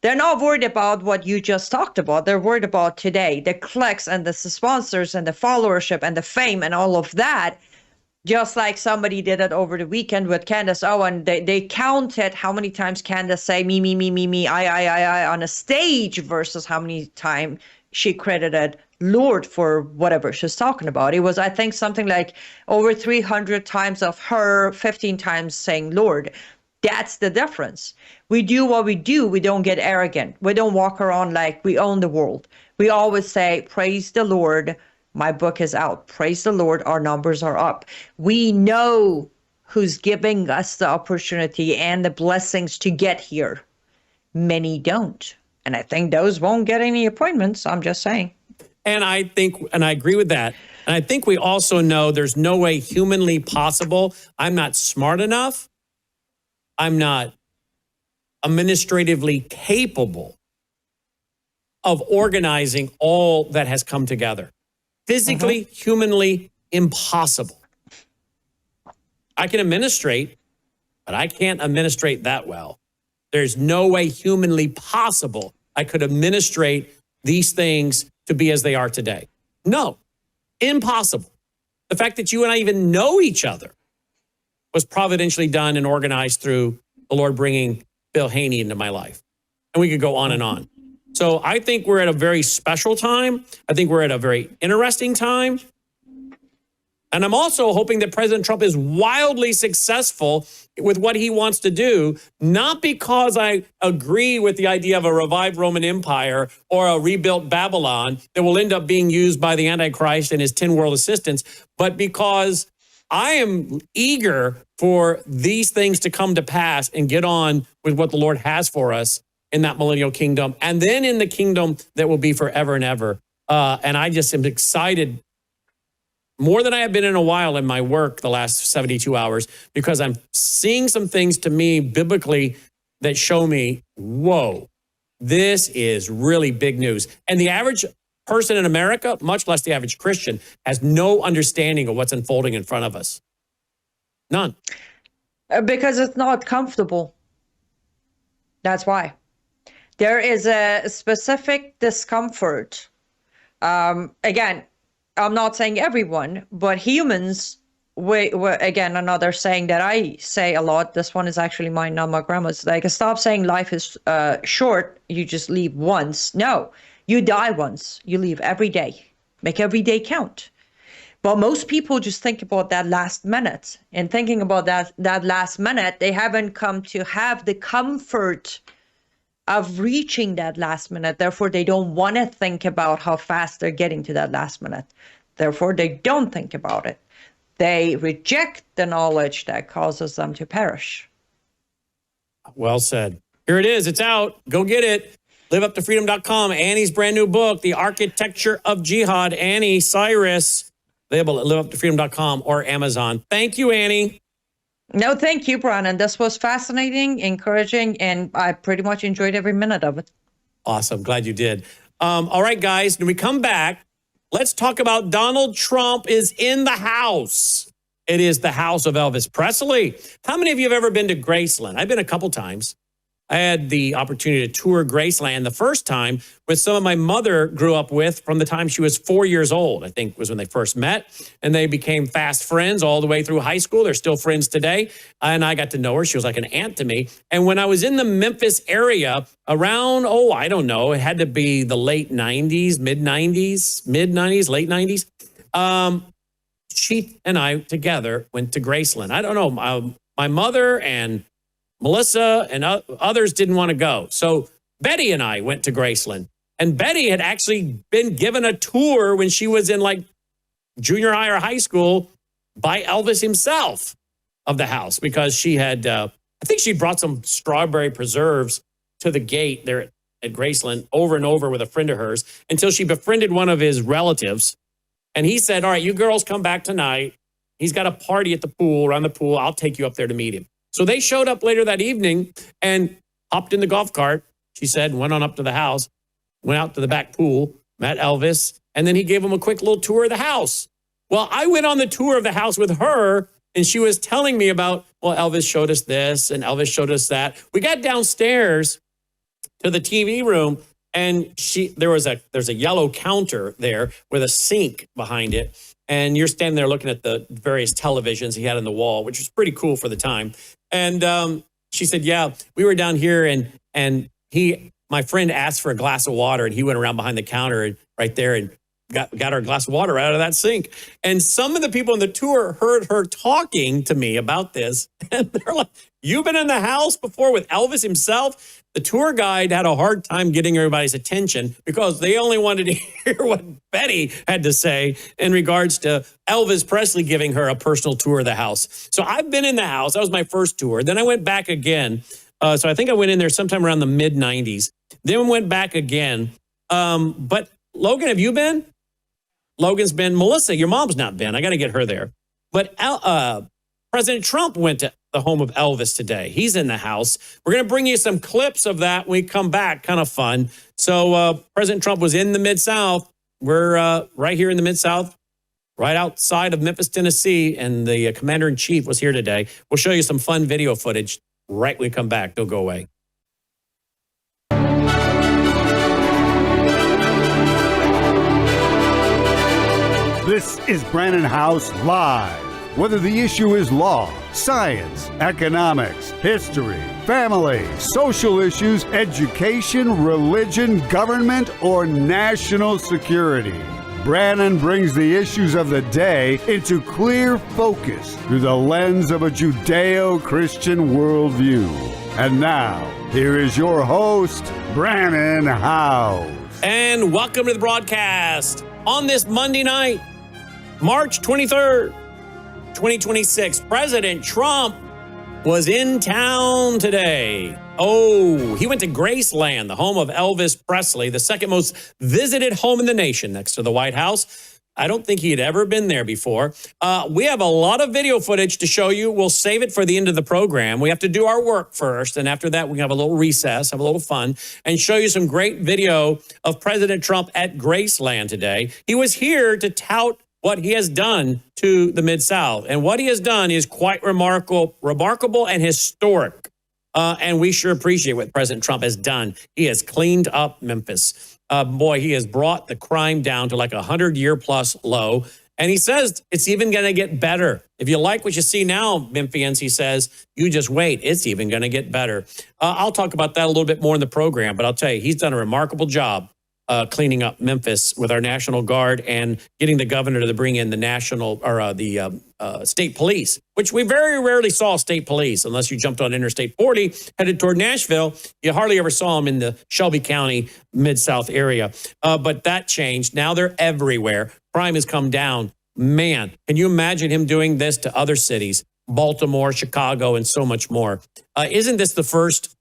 They're not worried about what you just talked about. They're worried about today, the clicks and the sponsors and the followership and the fame and all of that. Just like somebody did it over the weekend with Candace Owen. They counted how many times Candace say me, I on a stage versus how many times she credited Lord for whatever she's talking about. It was, I think, something like over 300 times of her, 15 times saying Lord. That's the difference. We do what we do. We don't get arrogant. We don't walk around like we own the world. We always say, praise the Lord, my book is out. Praise the Lord, our numbers are up. We know who's giving us the opportunity and the blessings to get here. Many don't. And I think those won't get any appointments. I'm just saying. And I agree with that. And I think we also know there's no way humanly possible. I'm not smart enough. I'm not administratively capable of organizing all that has come together. Physically, humanly impossible. I can administrate, but I can't administrate that well. There's no way humanly possible I could administrate these things to be as they are today. No, impossible. The fact that you and I even know each other was providentially done and organized through the Lord bringing Bill Haney into my life. And we could go on and on. So I think we're at a very special time. I think we're at a very interesting time. And I'm also hoping that President Trump is wildly successful with what he wants to do, not because I agree with the idea of a revived Roman Empire or a rebuilt Babylon that will end up being used by the Antichrist and his 10 world assistants, but because I am eager for these things to come to pass and get on with what the Lord has for us in that millennial kingdom and then in the kingdom that will be forever and ever. And I just am excited more than I have been in a while in my work the last 72 hours because I'm seeing some things to me biblically that show me, whoa, this is really big news. And the average person in America, much less the average Christian, has no understanding of what's unfolding in front of us. None. Because it's not comfortable. That's why. There is a specific discomfort. Again, I'm not saying everyone, but humans, again, another saying that I say a lot, this one is actually mine, not my grandma's, like, stop saying life is short, you just leave once. No. You die once, you leave every day. Make every day count. But most people just think about that last minute. And thinking about that last minute, they haven't come to have the comfort of reaching that last minute. Therefore, they don't want to think about how fast they're getting to that last minute. Therefore, they don't think about it. They reject the knowledge that causes them to perish. Well said. Here it is. It's out. Go get it. LiveUpToFreedom.com. Annie's brand new book, The Architecture of Jihad. Anni Cyrus. Available at LiveUpToFreedom.com or Amazon. Thank you, Annie. No, thank you, Brannon. This was fascinating, encouraging, and I pretty much enjoyed every minute of it. Awesome. Glad you did. All right, guys, when we come back, let's talk about Donald Trump is in the house. It is the house of Elvis Presley. How many of you have ever been to Graceland? I've been a couple times. I had the opportunity to tour Graceland the first time with some of my mother grew up with from the time she was 4 years old, I think was when they first met. And they became fast friends all the way through high school. They're still friends today. And I got to know her. She was like an aunt to me. And when I was in the Memphis area around, I don't know, it had to be the late 90s, mid 90s, late 90s. She and I together went to Graceland. I don't know, my mother and Melissa and others didn't want to go. So Betty and I went to Graceland. And Betty had actually been given a tour when she was in like junior high or high school by Elvis himself of the house, because she had, I think she brought some strawberry preserves to the gate there at Graceland over and over with a friend of hers until she befriended one of his relatives. And he said, all right, you girls come back tonight. He's got a party at the pool, around the pool. I'll take you up there to meet him. So they showed up later that evening and hopped in the golf cart, she said, went on up to the house, went out to the back pool, met Elvis, and then he gave them a quick little tour of the house. Well, I went on the tour of the house with her, and she was telling me about, well, Elvis showed us this, and Elvis showed us that. We got downstairs to the TV room, and there's a yellow counter there with a sink behind it. And you're standing there looking at the various televisions he had on the wall, which was pretty cool for the time. And she said, yeah, we were down here and my friend asked for a glass of water, and he went around behind the counter and right there and got our glass of water out of that sink. And some of the people on the tour heard her talking to me about this. And they're like, you've been in the house before with Elvis himself? The tour guide had a hard time getting everybody's attention because they only wanted to hear what Betty had to say in regards to Elvis Presley giving her a personal tour of the house. So I've been in the house. That was my first tour. Then I went back again. So I think I went in there sometime around the mid 90s. Then went back again. But Logan, have you been? Logan's been. Melissa, your mom's not been. I got to get her there. But President Trump went to the home of Elvis today. He's in the house. We're going to bring you some clips of that when we come back. Kind of fun. So President Trump was in the Mid-South. We're right here in the Mid-South, right outside of Memphis, Tennessee, and the commander-in-chief was here today. We'll show you some fun video footage right when we come back. Don't go away. This is Brannon Howse Live. Whether the issue is law, science, economics, history, family, social issues, education, religion, government, or national security, Brannon brings the issues of the day into clear focus through the lens of a Judeo-Christian worldview. And now, here is your host, Brannon Howse. And welcome to the broadcast on this Monday night, March 23rd. 2026. President Trump was in town today. He went to Graceland, the home of Elvis Presley, the second most visited home in the nation next to the White House. I don't think he had ever been there before. We have a lot of video footage to show you. We'll save it for the end of the program. We have to do our work first. And after that, we can have a little recess, have a little fun, and show you some great video of President Trump at Graceland today. He was here to tout what he has done to the Mid-South. And what he has done is quite remarkable and historic. And we sure appreciate what President Trump has done. He has cleaned up Memphis. He has brought the crime down to like a 100-year-plus low. And he says it's even going to get better. If you like what you see now, Memphians, he says, you just wait. It's even going to get better. I'll talk about that a little bit more in the program, but I'll tell you, he's done a remarkable job cleaning up Memphis with our National Guard and getting the governor to bring in the state police, which we very rarely saw state police unless you jumped on Interstate 40 headed toward Nashville. You hardly ever saw them in the Shelby County Mid-South area. But that changed. Now they're everywhere. Crime has come down. Man, can you imagine him doing this to other cities, Baltimore, Chicago, and so much more? Isn't this the first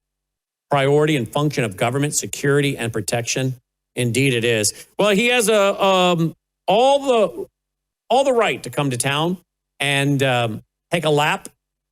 priority and function of government, security and protection? Indeed, it is. Well, he has all the right to come to town and take a lap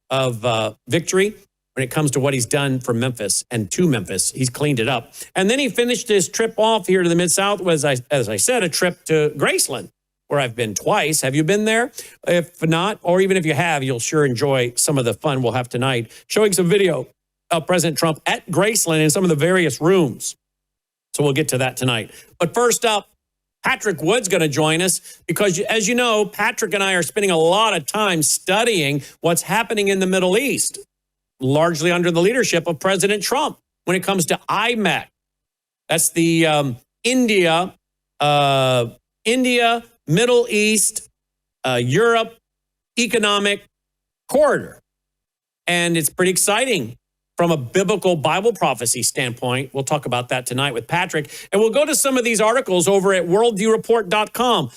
of victory when it comes to what he's done for Memphis and to Memphis. He's cleaned it up, and then he finished his trip off here to the Mid-South. Was, as I said, a trip to Graceland, where I've been twice. Have you been there? If not, or even if you have, you'll sure enjoy some of the fun we'll have tonight, showing some video of President Trump at Graceland in some of the various rooms. So we'll get to that tonight. But first up, Patrick Wood's going to join us because, as you know, Patrick and I are spending a lot of time studying what's happening in the Middle East, largely under the leadership of President Trump when it comes to IMEC. That's the India, Middle East, Europe economic corridor. And it's pretty exciting from a biblical Bible prophecy standpoint. We'll talk about that tonight with Patrick. And we'll go to some of these articles over at worldviewreport.com.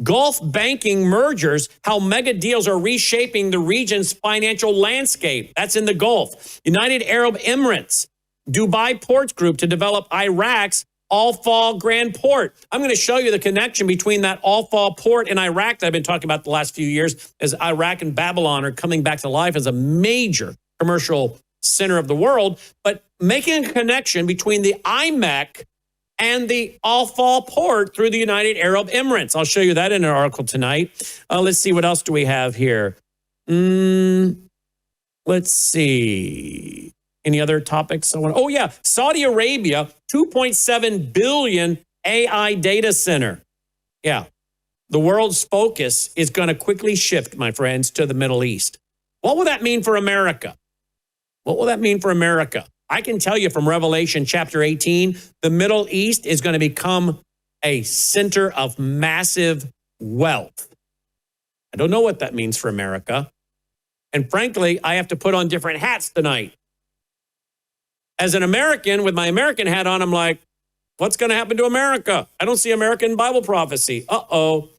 Gulf banking mergers, how mega deals are reshaping the region's financial landscape. That's in the Gulf. United Arab Emirates, Dubai Ports Group to develop Iraq's Al-Fal Grand Port. I'm going to show you the connection between that Al-Fal port and Iraq that I've been talking about the last few years, as Iraq and Babylon are coming back to life as a major commercial center of the world, but making a connection between the IMEC and the Al-Fal port through the United Arab Emirates. I'll show you that in an article tonight. Let's see, what else do we have here? Let's see. Any other topics? Oh, yeah. Saudi Arabia, 2.7 billion AI data center. Yeah. The world's focus is going to quickly shift, my friends, to the Middle East. What will that mean for America? What will that mean for America? I can tell you from Revelation chapter 18, the Middle East is going to become a center of massive wealth. I don't know what that means for America. And frankly, I have to put on different hats tonight. As an American, with my American hat on, I'm like, what's going to happen to America? I don't see American Bible prophecy. Uh-oh.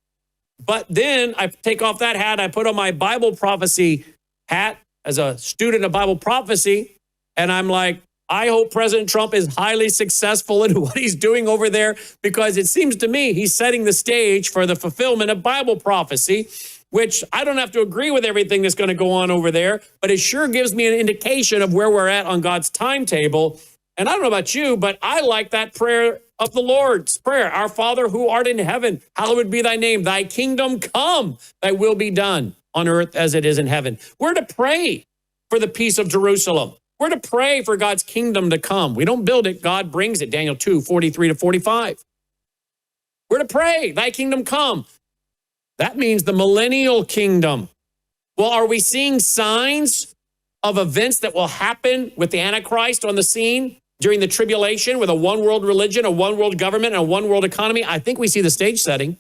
But then I take off that hat, I put on my Bible prophecy hat as a student of Bible prophecy, and I'm like, I hope President Trump is highly successful in what he's doing over there, because it seems to me he's setting the stage for the fulfillment of Bible prophecy, which I don't have to agree with everything that's going to go on over there, but it sure gives me an indication of where we're at on God's timetable. And I don't know about you, but I like that prayer of the Lord's Prayer. Our Father who art in heaven, hallowed be thy name. Thy kingdom come, thy will be done on earth as it is in heaven. We're to pray for the peace of Jerusalem. We're to pray for God's kingdom to come. We don't build it, God brings it. Daniel 2:43-45. We're to pray, thy kingdom come. That means the millennial kingdom. Well, are we seeing signs of events that will happen with the Antichrist on the scene during the tribulation with a one world religion, a one world government, and a one world economy? I think we see the stage setting.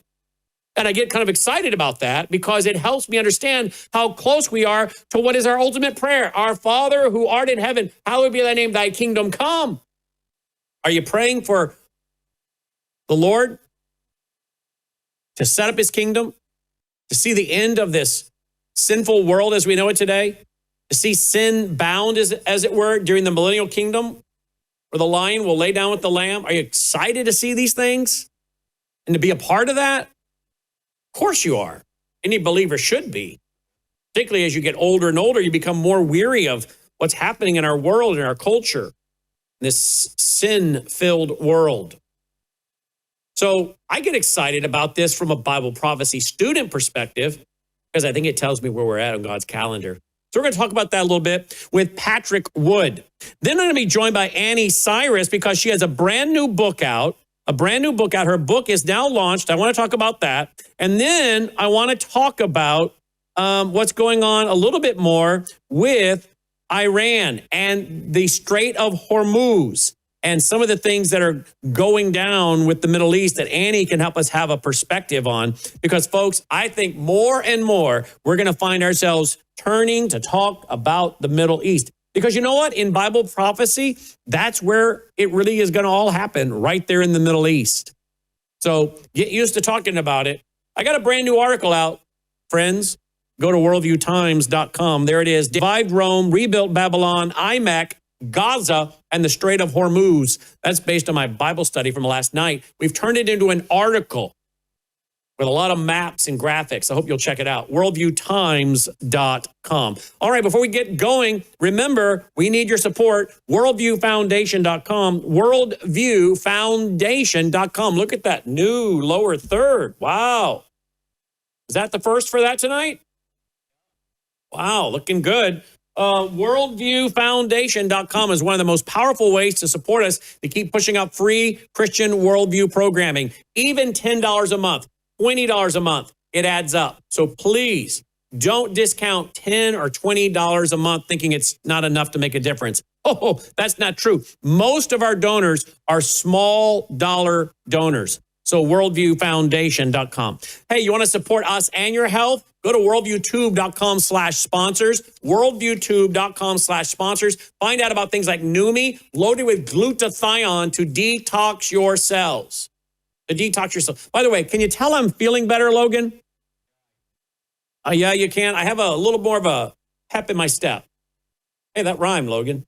And I get kind of excited about that because it helps me understand how close we are to what is our ultimate prayer. Our Father who art in heaven, hallowed be thy name, thy kingdom come. Are you praying for the Lord to set up his kingdom, to see the end of this sinful world as we know it today, to see sin bound, as it were, during the millennial kingdom, where the lion will lay down with the lamb? Are you excited to see these things and to be a part of that? Of course you are. Any believer should be. Particularly as you get older and older, you become more weary of what's happening in our world and our culture, this sin-filled world. So I get excited about this from a Bible prophecy student perspective because I think it tells me where we're at on God's calendar. So we're going to talk about that a little bit with Patrick Wood. Then I'm going to be joined by Anni Cyrus because she has a brand new book out. Her book is now launched. I want to talk about that. And then I want to talk about what's going on a little bit more with Iran and the Strait of Hormuz and some of the things that are going down with the Middle East that Annie can help us have a perspective on. Because, folks, I think more and more we're going to find ourselves turning to talk about the Middle East. Because you know what? In Bible prophecy, that's where it really is going to all happen, right there in the Middle East. So get used to talking about it. I got a brand new article out, friends. Go to worldviewtimes.com. There it is. Revived Rome, rebuilt Babylon, IMEC, Gaza, and the Strait of Hormuz. That's based on my Bible study from last night. We've turned it into an article with a lot of maps and graphics. I hope you'll check it out. worldviewtimes.com. All right, before we get going, remember, we need your support. worldviewfoundation.com. worldviewfoundation.com. Look at that new lower third. Wow. Is that the first for that tonight? Wow, looking good. Worldviewfoundation.com is one of the most powerful ways to support us to keep pushing out free Christian worldview programming. Even $10 a month, $20 a month, it adds up. So please don't discount $10 or $20 a month thinking it's not enough to make a difference. Oh, that's not true. Most of our donors are small dollar donors. So worldviewfoundation.com. Hey, you want to support us and your health? Go to worldviewtube.com/sponsors, worldviewtube.com/sponsors. Find out about things like Numi, loaded with glutathione to detox your cells. To detox your cells. By the way, can you tell I'm feeling better, Logan? Yeah, you can. I have a little more of a pep in my step. Hey, that rhymed, Logan.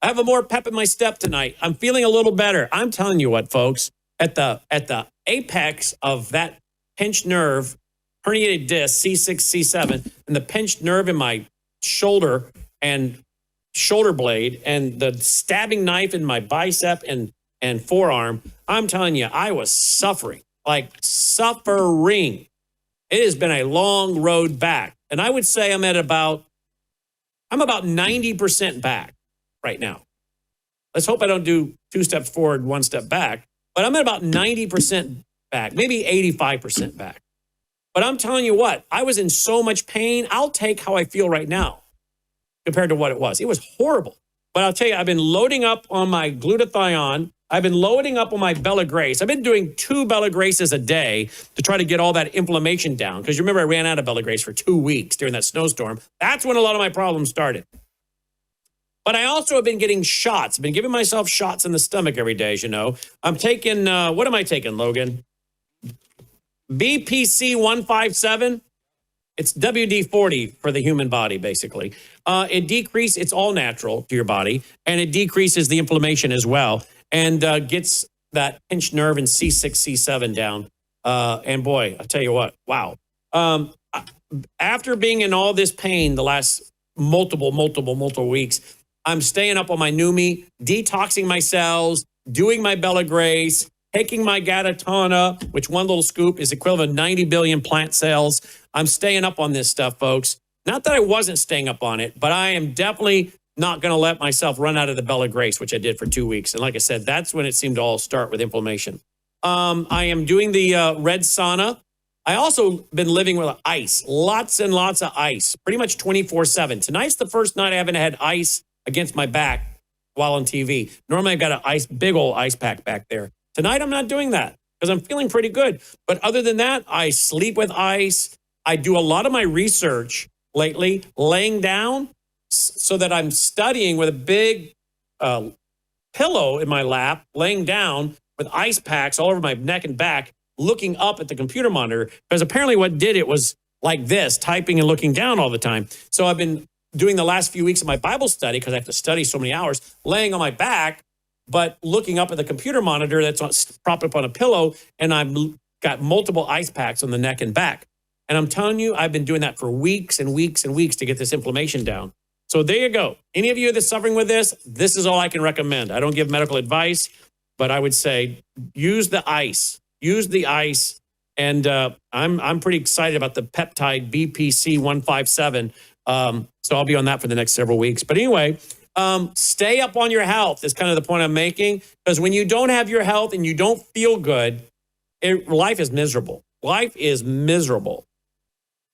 I have a more pep in my step tonight. I'm feeling a little better. I'm telling you what, folks, at the apex of that pinched nerve, herniated disc, C6, C7, and the pinched nerve in my shoulder and shoulder blade and the stabbing knife in my bicep and forearm, I'm telling you, I was suffering, like suffering. It has been a long road back. And I would say I'm about 90% back right now. Let's hope I don't do 2 steps forward, 1 step back. But I'm at about 90% back, maybe 85% back. But I'm telling you what, I was in so much pain. I'll take how I feel right now compared to what it was. It was horrible. But I'll tell you, I've been loading up on my glutathione. I've been loading up on my Bella Grace. I've been doing 2 Bella Graces a day to try to get all that inflammation down. Because you remember I ran out of Bella Grace for 2 weeks during that snowstorm. That's when a lot of my problems started. But I also have been getting shots. I've been giving myself shots in the stomach every day, as you know. I'm taking, what am I taking, Logan? BPC 157. It's WD-40 for the human body, basically. It's all natural to your body, and it decreases the inflammation as well, and gets that pinched nerve in C6, C7 down. And boy, I'll tell you what, wow. After being in all this pain the last multiple weeks, I'm staying up on my Numi, detoxing my cells, doing my Bella Grace, taking my Gatatana, which one little scoop is equivalent to 90 billion plant cells. I'm staying up on this stuff, folks. Not that I wasn't staying up on it, but I am definitely not going to let myself run out of the Bella Grace, which I did for 2 weeks. And like I said, that's when it seemed to all start with inflammation. I am doing the red sauna. I also been living with ice, lots and lots of ice, pretty much 24/7. Tonight's the first night I haven't had ice against my back while on TV. Normally I've got a big old ice pack back there. Tonight I'm not doing that because I'm feeling pretty good. But other than that, I sleep with ice. I do a lot of my research lately laying down so that I'm studying with a big pillow in my lap, laying down with ice packs all over my neck and back, looking up at the computer monitor, because apparently what did it was like this, typing and looking down all the time. So I've been doing the last few weeks of my Bible study, because I have to study so many hours, laying on my back, but looking up at the computer monitor that's propped up on a pillow, and I've got multiple ice packs on the neck and back. And I'm telling you, I've been doing that for weeks and weeks and weeks to get this inflammation down. So there you go. Any of you that's suffering with this is all I can recommend. I don't give medical advice, but I would say use the ice. Use the ice. And I'm pretty excited about the peptide BPC 157. So I'll be on that for the next several weeks. But anyway, stay up on your health is kind of the point I'm making. Because when you don't have your health and you don't feel good, life is miserable. Life is miserable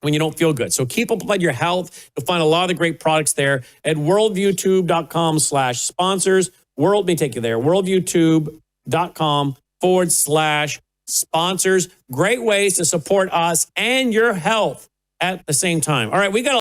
when you don't feel good. So keep up on your health. You'll find a lot of the great products there at worldviewtube.com/sponsors. Let me take you there. worldviewtube.com/sponsors. Great ways to support us and your health at the same time. All right, we got